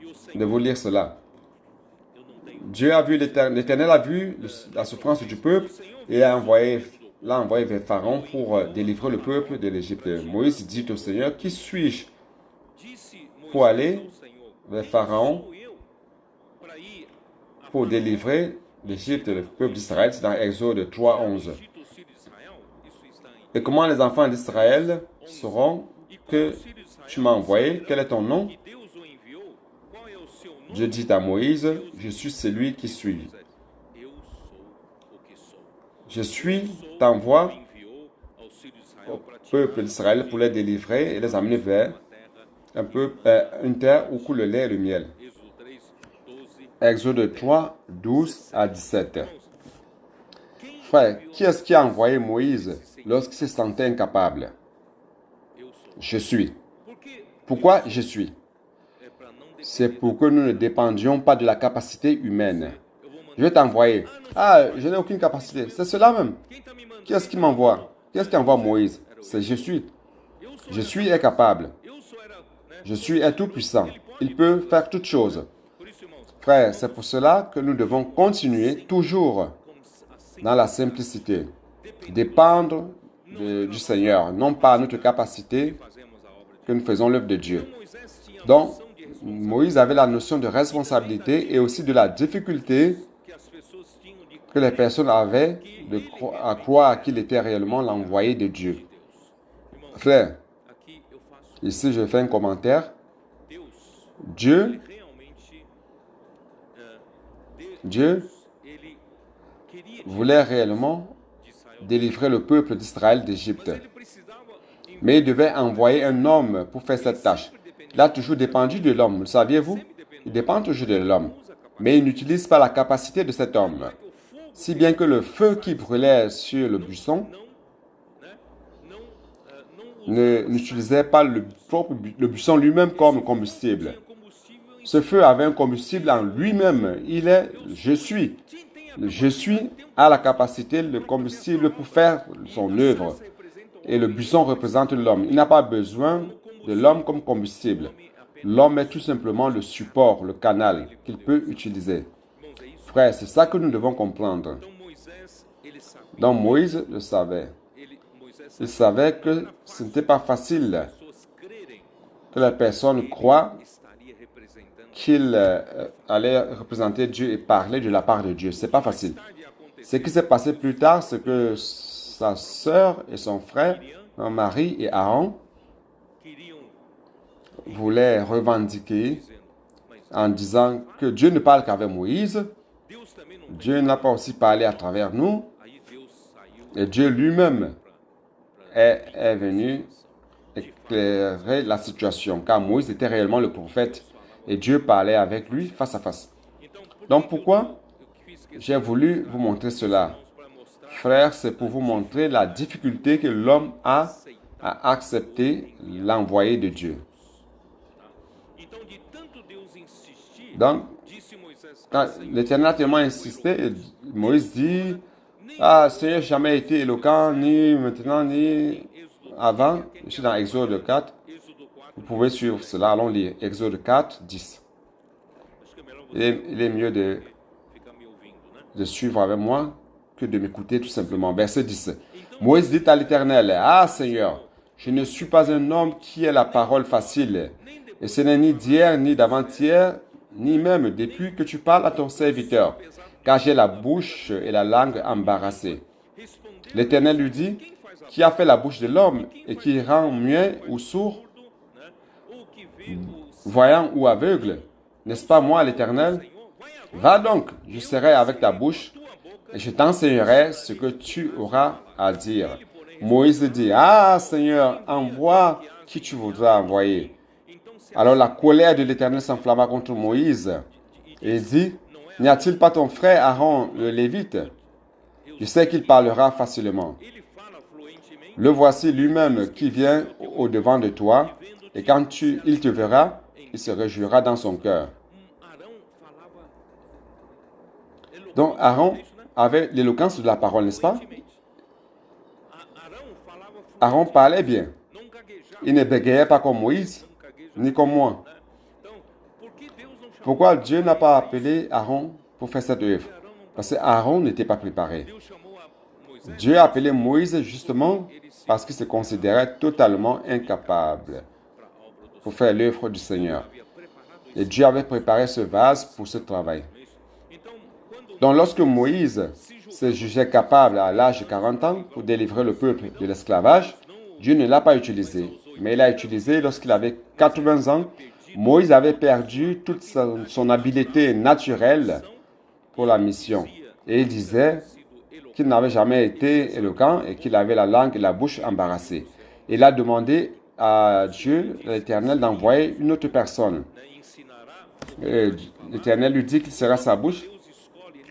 E o Senhor, de vous lire cela. eu não tenho. Dieu a vu l'Éternel a vu la souffrance du peuple et l'a envoyé vers Pharaon pour délivrer le peuple de l'Égypte. Moïse dit au Seigneur, qui suis-je Disse pour Moisés aller ao Senhor: vers Pharaon sou eu para ir a pour délivrer l'Égypte, le peuple d'Israël? C'est dans Exode 3, 11. Egito, os filhos d'Israël? Isso está em Et comment les enfants d'Israël sauront que tu m'as envoyé? Quel est ton nom? E Deus o enviou. Qual é o seu nome? Dieu dit à Moïse, je suis celui qui suis. Eu sou o que sou. Je suis, t'envoie Enviou aos filhos d'Israël au para tirar peuple d'Israël pour les délivrer et les amener vers a terra. une terre où coule le lait et le miel. Êxodo 3, 12. Exode 3, 12 à 17. Frère, qui est-ce qui a envoyé Moïse lorsqu'il se sentait incapable? Eu sou. Je suis. Porque Pourquoi je suis? é para não C'est pour que nous ne dépendions pas de la capacité humaine. eu vou mandar. Je vais t'envoyer. Ah, je n'ai aucune capacité. C'est cela même. Quem está me mandando? Qui est-ce qui m'envoie? Qui est-ce qui envoie Moïse? C'est je suis. Eu sou. Je suis est capable. Eu sou era, né? Je suis est tout puissant. Il peut faire toutes choses. Por isso, irmãos, Frère, c'est pour cela que nous devons continuer toujours como assim dans la simplicité. Dépendre du Seigneur, non pas notre capacité fazemos a obra de que nous faisons l'œuvre de Dieu. Moisés tinha a Donc, noção de Moïse avait la notion de responsabilité et aussi de la difficulté que as pessoas tinham de que les personnes avaient à croire qu'il était réellement l'envoyé de Dieu. Deus. Irmãos, Frère, aqui eu faço ici je fais un commentaire. Deus, Dieu, ele realmente Dieu ele queria voulait réellement d'Israël, délivrer le peuple d'Israël d'Égypte. mas ele precisava Mais il devait envoyer un homme pour faire cette tâche. Il a toujours dépendu de l'homme, le saviez-vous? Il dépend toujours de l'homme. Mais il n'utilise pas la capacité de cet homme. o fogo Si bien que le feu qui brûlait sur le buisson não, né, não n'utilisait pas le buisson lui-même comme combustible. tinha combustível em Ce feu avait un combustible en lui-même. Il est je suis. quem tem a Le je suis a la capacité, le combustible pour faire son œuvre. representa o Et le buisson représente l'homme. Il n'a pas besoin de l'homme comme combustible. L'homme est tout simplement le support, le canal qu'il peut utiliser. irmãos, é isso. Frère, c'est ça que nous devons comprendre. Então Moisés, ele sabia, Donc Moïse le savait. Moisés Il savait que ce n'était pas facile as pessoas crerem que la personne croit estaria representando. qu'il allait représenter Dieu et parler de la part de Dieu. C'est pas facile. Tarde aconteceu, Ce qui s'est passé plus tard, c'est que sa sœur et son frère, Marie et Aaron, queriam voulaient revendiquer dizendo, mas en disant que Dieu ne parle qu'avec Moïse, Deus também não. Dieu n'a pas aussi parlé à travers nous, Aí Deus saiu et Dieu lui-même est venu éclairer la situation, car Moïse était réellement le prophète, et Dieu parlait avec lui face à face. Então, Donc pourquoi j'ai voulu vous montrer cela? Frères, c'est pour vous montrer la difficulté que l'homme a à accepter l'envoyé de Dieu. Donc, quand l'Éternel a tellement insisté, Moïse dit, « Ah, Seigneur, j'ai jamais été éloquent, ni maintenant, ni avant. » Je suis dans Exode 4. Vous pouvez suivre cela. Allons lire. Exode 4, 10. Il est mieux de suivre avec moi que de m'écouter tout simplement. Verset 10. Moïse dit à l'Éternel, « Ah, Seigneur, je ne suis pas un homme qui ait la parole facile. Et ce n'est ni d'hier, ni d'avant-hier, ni même depuis que tu parles à ton serviteur, car j'ai la bouche et la langue embarrassées. » L'Éternel lui dit, « Qui a fait la bouche de l'homme et qui rend muet ou sourd, voyant ou aveugle? N'est-ce pas moi, l'Éternel? Va donc, je serai avec ta bouche et je t'enseignerai ce que tu auras à dire. » Moïse dit, « Ah, Seigneur, envoie qui tu voudras envoyer. » Alors la colère de l'Éternel s'enflamma contre Moïse et il dit, « N'y a-t-il pas ton frère Aaron le Lévite? Je sais qu'il parlera facilement. Le voici lui-même qui vient au-devant de toi, et quand il te verra, il se réjouira dans son cœur. » Donc Aaron avait l'éloquence de la parole, n'est-ce pas? Aaron parlait bien. Il ne bégayait pas comme Moïse, ni comme moi. Pourquoi Dieu n'a pas appelé Aaron pour faire cette œuvre? Parce qu'Aaron n'était pas préparé. Dieu a appelé Moïse justement parce qu'il se considérait totalement incapable pour faire l'œuvre du Seigneur. Et Dieu avait préparé ce vase pour ce travail. Donc lorsque Moïse se jugeait capable à l'âge de 40 ans pour délivrer le peuple de l'esclavage, Dieu ne l'a pas utilisé. Mais il l'a utilisé lorsqu'il avait 80 ans. Moïse avait perdu toute son habileté naturelle pour la mission. Et il disait qu'il n'avait jamais été éloquent et qu'il avait la langue et la bouche embarrassées. Il a demandé à Dieu, l'Éternel, d'envoyer une autre personne. L'Éternel lui dit qu'il sera sa bouche,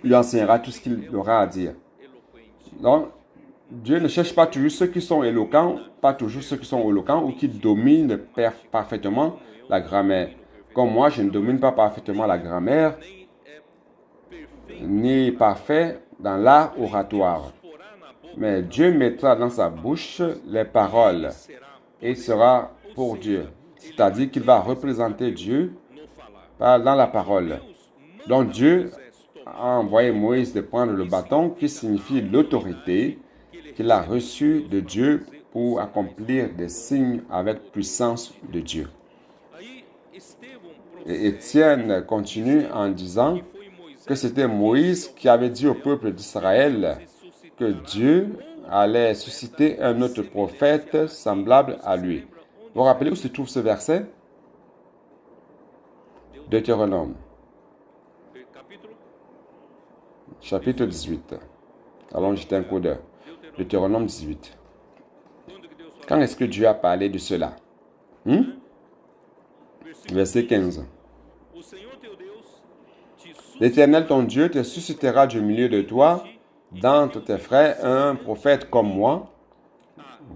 lui enseignera tout ce qu'il aura à dire. Donc, Dieu ne cherche pas toujours ceux qui sont éloquents, pas toujours ceux qui sont éloquents ou qui dominent parfaitement la grammaire. Comme moi, je ne domine pas parfaitement la grammaire, ni parfait dans l'art oratoire. Mais Dieu mettra dans sa bouche les paroles et il sera pour Dieu. C'est-à-dire qu'il va représenter Dieu dans la parole. Donc Dieu a envoyé Moïse de prendre le bâton qui signifie l'autorité qu'il a reçue de Dieu pour accomplir des signes avec puissance de Dieu. Et Étienne continue en disant que c'était Moïse qui avait dit au peuple d'Israël que Dieu allait susciter un autre prophète semblable à lui. Vous vous rappelez où se trouve ce verset? Deutéronome, chapitre 18. Allons jeter un coup d'œil. Deutéronome 18. Quand est-ce que Dieu a parlé de cela? Verset 15. L'Éternel ton Dieu te suscitera du milieu de toi, d'entre tes frères, un prophète comme moi.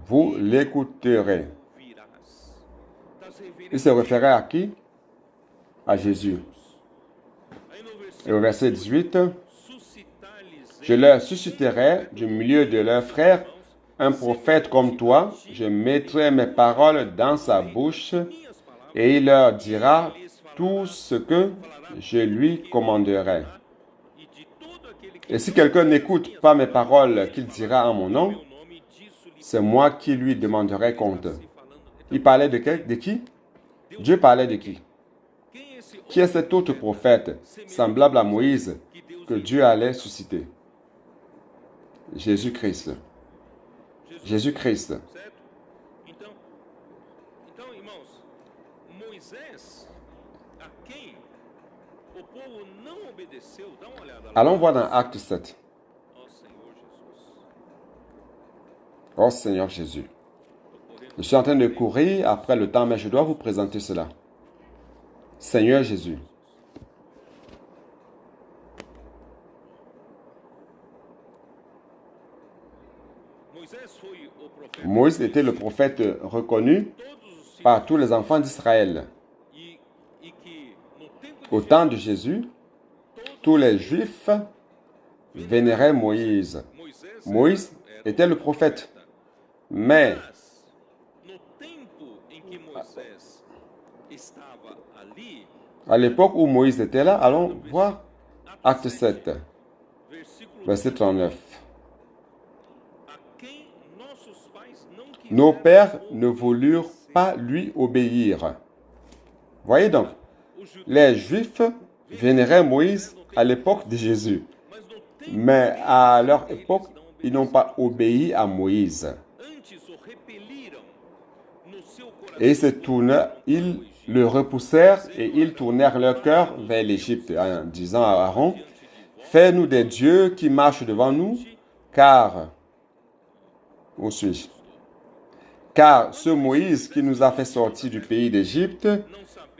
Vous l'écouterez. Il se référait à qui? À Jésus. Et au verset 18, je leur susciterai du milieu de leurs frères un prophète comme toi. Je mettrai mes paroles dans sa bouche et il leur dira tout ce que je lui commanderai. Et si quelqu'un n'écoute pas mes paroles qu'il dira en mon nom, c'est moi qui lui demanderai compte. Il parlait de qui? Dieu parlait de qui? Qui est cet autre prophète semblable à Moïse que Dieu allait susciter? Jésus-Christ. Jésus-Christ. Allons voir dans Acte 7. Oh Seigneur Jésus. Je suis en train de courir après le temps, mais je dois vous présenter cela. Seigneur Jésus. Moïse était le prophète reconnu par tous les enfants d'Israël. Au temps de Jésus, tous les Juifs vénéraient Moïse. Moïse était le prophète. Mais à l'époque où Moïse était là, allons voir Acte 7, verset 39. Nos pères ne voulurent pas lui obéir. Voyez donc, les Juifs vénéraient Moïse à l'époque de Jésus. Mais à leur époque, ils n'ont pas obéi à Moïse. Et ils le repoussèrent et ils tournèrent leur cœur vers l'Égypte en disant à Aaron, « Fais-nous des dieux qui marchent devant nous, car... » Où suis-je? Car ce Moïse qui nous a fait sortir du pays d'Égypte,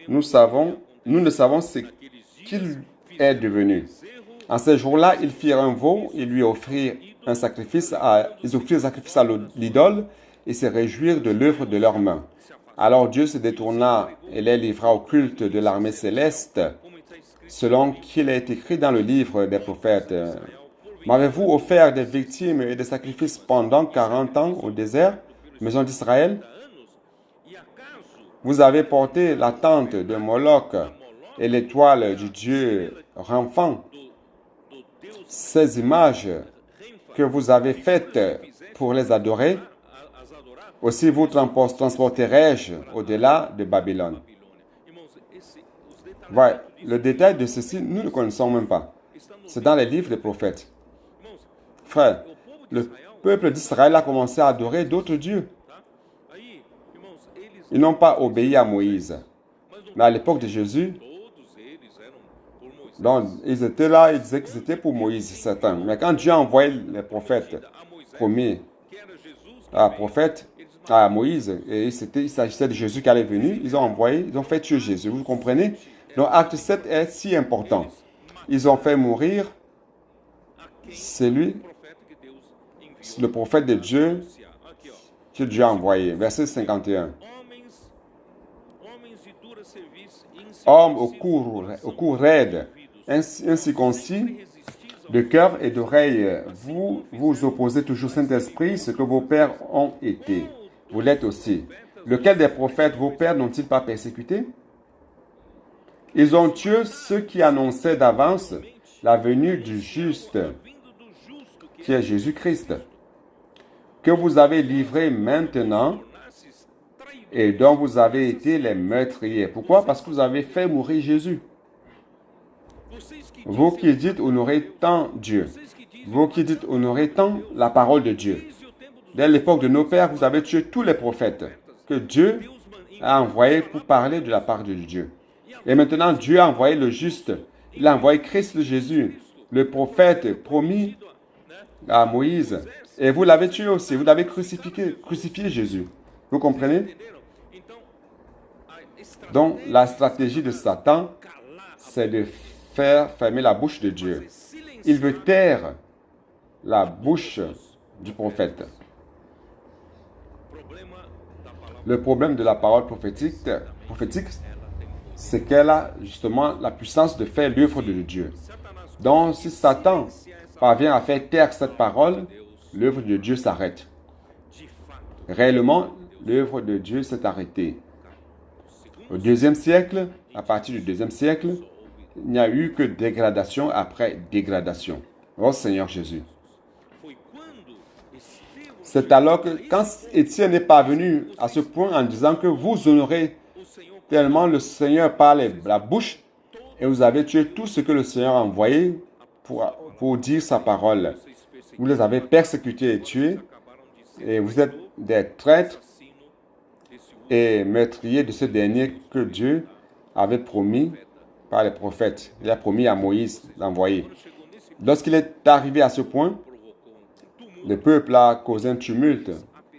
nous ne savons ce qu'il est devenu. En ces jours-là, ils firent un veau, ils lui offrirent un sacrifice à l'idole et se réjouirent de l'œuvre de leurs mains. Alors Dieu se détourna et les livra au culte de l'armée céleste, selon qu'il est écrit dans le livre des prophètes. M'avez-vous offert des victimes et des sacrifices pendant 40 ans au désert, maison d'Israël? Vous avez porté la tente de Moloch et l'étoile du dieu Remphan. Ces images que vous avez faites pour les adorer, aussi vous transporterai-je au-delà de Babylone. Ouais, le détail de ceci, nous ne connaissons même pas. C'est dans les livres des prophètes. Frère, le peuple d'Israël a commencé à adorer d'autres dieux. Ils n'ont pas obéi à Moïse. Mais à l'époque de Jésus, donc, ils étaient là, ils disaient qu'ils étaient pour Moïse, certains. Mais quand Dieu a envoyé les prophètes premiers à Moïse, et il s'agissait de Jésus qui allait venir, ils ont fait tuer Jésus. Vous comprenez? Donc, acte 7 est si important. Ils ont fait mourir le prophète de Dieu que Dieu a envoyé. Verset 51. Hommes au cou raide, incirconcis de cœur et d'oreille, vous vous opposez toujours Saint-Esprit, ce que vos pères ont été. Vous l'êtes aussi. Lequel des prophètes vos pères n'ont-ils pas persécuté? Ils ont tué ceux qui annonçaient d'avance la venue du juste, qui est Jésus-Christ, que vous avez livré maintenant et dont vous avez été les meurtriers. Pourquoi? Parce que vous avez fait mourir Jésus. Vous qui dites honorer tant Dieu, vous qui dites honorer tant la parole de Dieu. Dès l'époque de nos pères, vous avez tué tous les prophètes que Dieu a envoyés pour parler de la part de Dieu. Et maintenant, Dieu a envoyé le juste. Il a envoyé Christ Jésus, le prophète promis à Moïse. Et vous l'avez tué aussi. Vous l'avez crucifié Jésus. Vous comprenez? Donc, la stratégie de Satan, c'est de faire fermer la bouche de Dieu. Il veut taire la bouche du prophète. Le problème de la parole prophétique, c'est qu'elle a justement la puissance de faire l'œuvre de Dieu. Donc, si Satan parvient à faire taire cette parole, l'œuvre de Dieu s'arrête. Réellement, l'œuvre de Dieu s'est arrêtée. Au deuxième siècle, à partir du deuxième siècle, il n'y a eu que dégradation après dégradation. Oh Seigneur Jésus. C'est alors que quand Étienne est parvenu à ce point en disant que vous honorez tellement le Seigneur par la bouche et vous avez tué tout ce que le Seigneur a envoyé pour dire sa parole. Vous les avez persécutés et tués et vous êtes des traîtres et meurtriers de ce dernier que Dieu avait promis par les prophètes. Il a promis à Moïse d'envoyer. Lorsqu'il est arrivé à ce point, le peuple a causé un tumulte.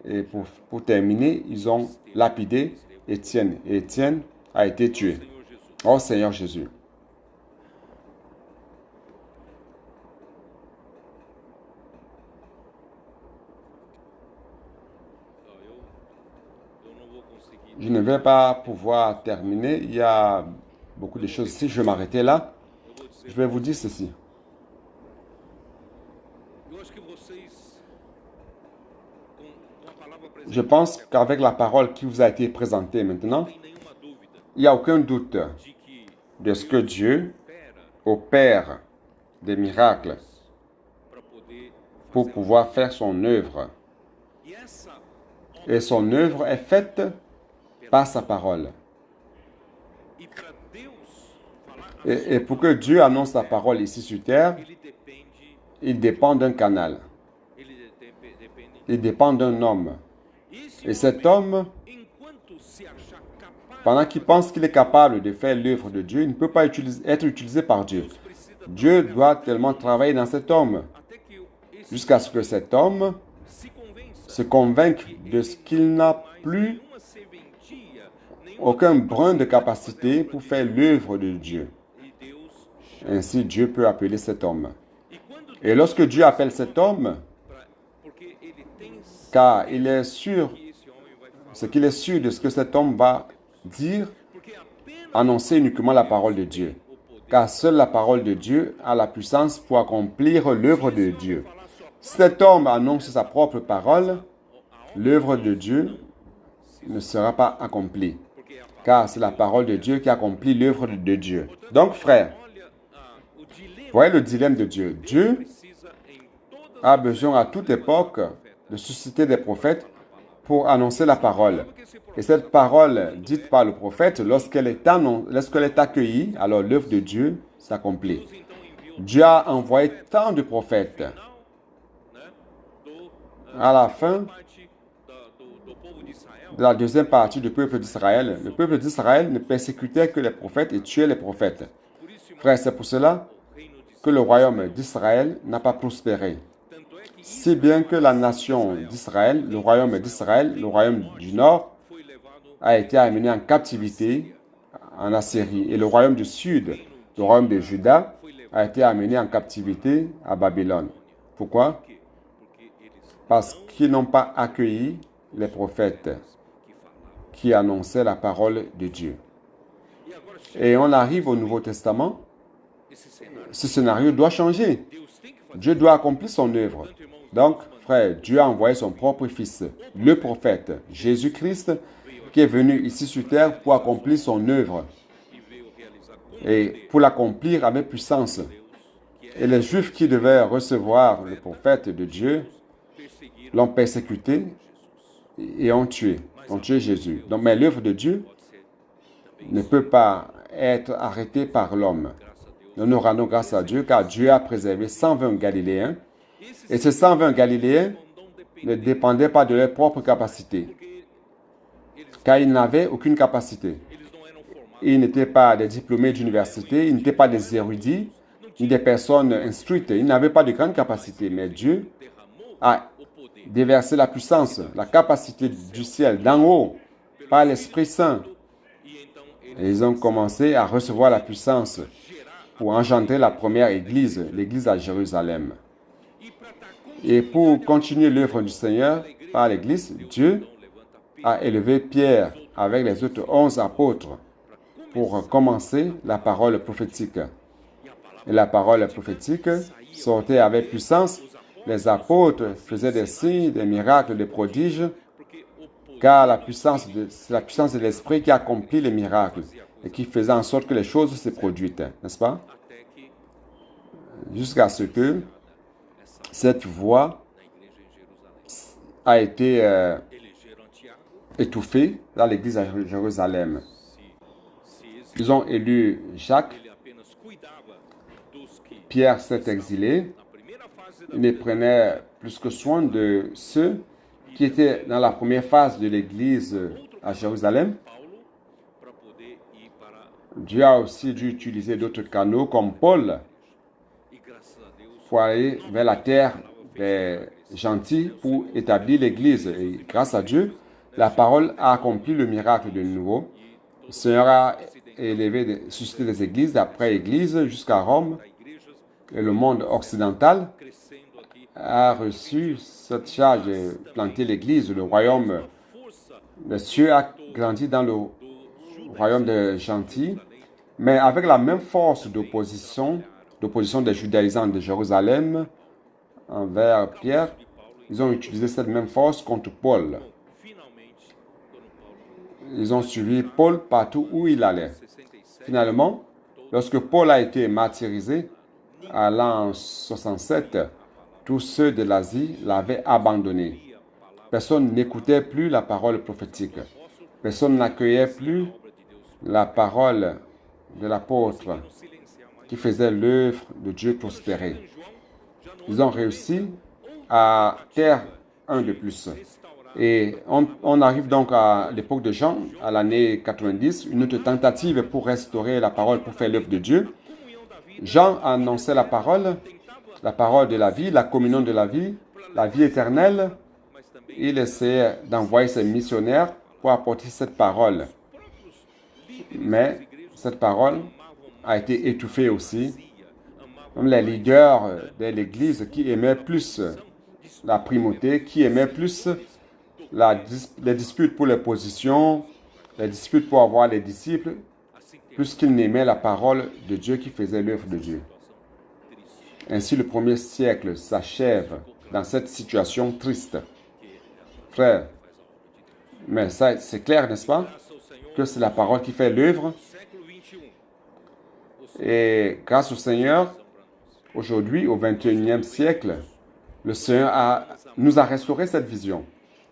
Et pour terminer, ils ont lapidé Étienne. Et Étienne a été tué. Oh Seigneur Jésus. Je ne vais pas pouvoir terminer. Il y a beaucoup de choses ici. Je vais m'arrêter là. Je vais vous dire ceci. Je pense qu'avec la parole qui vous a été présentée maintenant, il n'y a aucun doute de ce que Dieu opère des miracles pour pouvoir faire son œuvre. Et son œuvre est faite par sa parole. Et pour que Dieu annonce la parole ici sur terre, il dépend d'un canal. Il dépend d'un homme. Et cet homme, pendant qu'il pense qu'il est capable de faire l'œuvre de Dieu, il ne peut pas être utilisé par Dieu. Dieu doit tellement travailler dans cet homme jusqu'à ce que cet homme se convainque de ce qu'il n'a plus aucun brin de capacité pour faire l'œuvre de Dieu. Ainsi, Dieu peut appeler cet homme. Et lorsque Dieu appelle cet homme, car il est sûr, ce qu'il est sûr de ce que cet homme va dire, annoncer uniquement la parole de Dieu. Car seule la parole de Dieu a la puissance pour accomplir l'œuvre de Dieu. Si cet homme annonce sa propre parole, l'œuvre de Dieu ne sera pas accomplie. Car c'est la parole de Dieu qui accomplit l'œuvre de Dieu. Donc, frère, voyez le dilemme de Dieu. Dieu a besoin à toute époque de susciter des prophètes pour annoncer la parole. Et cette parole dite par le prophète, lorsqu'elle est accueillie, alors l'œuvre de Dieu s'accomplit. Dieu a envoyé tant de prophètes. À la fin de la deuxième partie du peuple d'Israël, le peuple d'Israël ne persécutait que les prophètes et tuait les prophètes. Frère, c'est pour cela que le royaume d'Israël n'a pas prospéré. Si bien que la nation d'Israël, le royaume du Nord, a été amené en captivité en Assyrie. Et le royaume du Sud, le royaume de Juda, a été amené en captivité à Babylone. Pourquoi? Parce qu'ils n'ont pas accueilli les prophètes qui annonçaient la parole de Dieu. Et on arrive au Nouveau Testament. Ce scénario doit changer. Dieu doit accomplir son œuvre. Donc, frère, Dieu a envoyé son propre Fils, le prophète, Jésus-Christ, qui est venu ici sur terre pour accomplir son œuvre. Et pour l'accomplir avec puissance. Et les Juifs qui devaient recevoir le prophète de Dieu l'ont persécuté et ont tué Jésus. Donc, mais l'œuvre de Dieu ne peut pas être arrêtée par l'homme. Nous rendons grâce à Dieu car Dieu a préservé 120 Galiléens. Et ces 120 Galiléens ne dépendaient pas de leur propre capacité, car ils n'avaient aucune capacité. Ils n'étaient pas des diplômés d'université, ils n'étaient pas des érudits, ni des personnes instruites. Ils n'avaient pas de grande capacité, mais Dieu a déversé la puissance, la capacité du ciel, d'en haut, par l'Esprit Saint. Et ils ont commencé à recevoir la puissance pour engendrer la première église, l'église à Jérusalem. Et pour continuer l'œuvre du Seigneur par l'église, Dieu a élevé Pierre avec les autres 11 apôtres pour commencer la parole prophétique. Et la parole prophétique sortait avec puissance. Les apôtres faisaient des signes, des miracles, des prodiges, car c'est la puissance de l'Esprit qui accomplit les miracles et qui faisait en sorte que les choses se produisent, n'est-ce pas? Jusqu'à ce que cette voix a été étouffée dans l'église à Jérusalem. Ils ont élu Jacques. Pierre s'est exilé. Il ne prenait plus que soin de ceux qui étaient dans la première phase de l'église à Jérusalem. Dieu a aussi dû utiliser d'autres canaux comme Paul pour aller vers la terre des gentils pour établir l'église. Et grâce à Dieu, la parole a accompli le miracle de nouveau. Le Seigneur a suscité des églises après église jusqu'à Rome. Et le monde occidental a reçu cette charge de planter l'église. Le royaume des cieux a grandi dans le royaume des gentils, mais avec la même force d'opposition des judaïsants de Jérusalem envers Pierre, ils ont utilisé cette même force contre Paul. Ils ont suivi Paul partout où il allait. Finalement, lorsque Paul a été martyrisé à l'an 67, tous ceux de l'Asie l'avaient abandonné. Personne n'écoutait plus la parole prophétique. Personne n'accueillait plus la parole de l'apôtre qui faisait l'œuvre de Dieu prospérer. Ils ont réussi à taire un de plus. Et on arrive donc à l'époque de Jean, à l'année 90, une autre tentative pour restaurer la parole, pour faire l'œuvre de Dieu. Jean annonçait la parole de la vie, la communion de la vie éternelle. Il essayait d'envoyer ses missionnaires pour apporter cette parole. Mais cette parole a été étouffée aussi. Même les leaders de l'Église qui aimaient plus la primauté, qui aimaient plus les disputes pour les positions, les disputes pour avoir les disciples, plus qu'ils n'aimaient la parole de Dieu qui faisait l'œuvre de Dieu. Ainsi, le premier siècle s'achève dans cette situation triste. Frère, mais ça, c'est clair, n'est-ce pas, que c'est la parole qui fait l'œuvre. Et grâce au Seigneur, aujourd'hui, au 21e siècle, le Seigneur nous a restauré cette vision.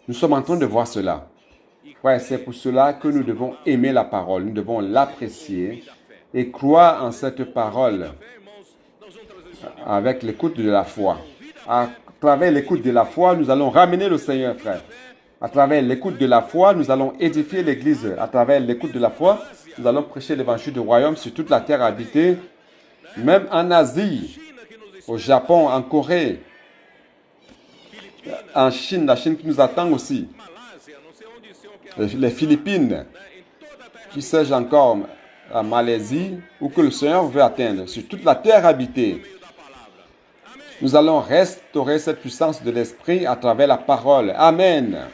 Nous sommes en train de voir cela. Ouais, c'est pour cela que nous devons aimer la parole, nous devons l'apprécier et croire en cette parole avec l'écoute de la foi. À travers l'écoute de la foi, nous allons ramener le Seigneur, frère. À travers l'écoute de la foi, nous allons édifier l'Église. À travers l'écoute de la foi, nous allons prêcher l'évangile du royaume sur toute la terre habitée, même en Asie, au Japon, en Corée, en Chine, la Chine qui nous attend aussi, les Philippines, qui sais-je encore, la Malaisie, où que le Seigneur veut atteindre, sur toute la terre habitée. Nous allons restaurer cette puissance de l'Esprit à travers la parole. Amen.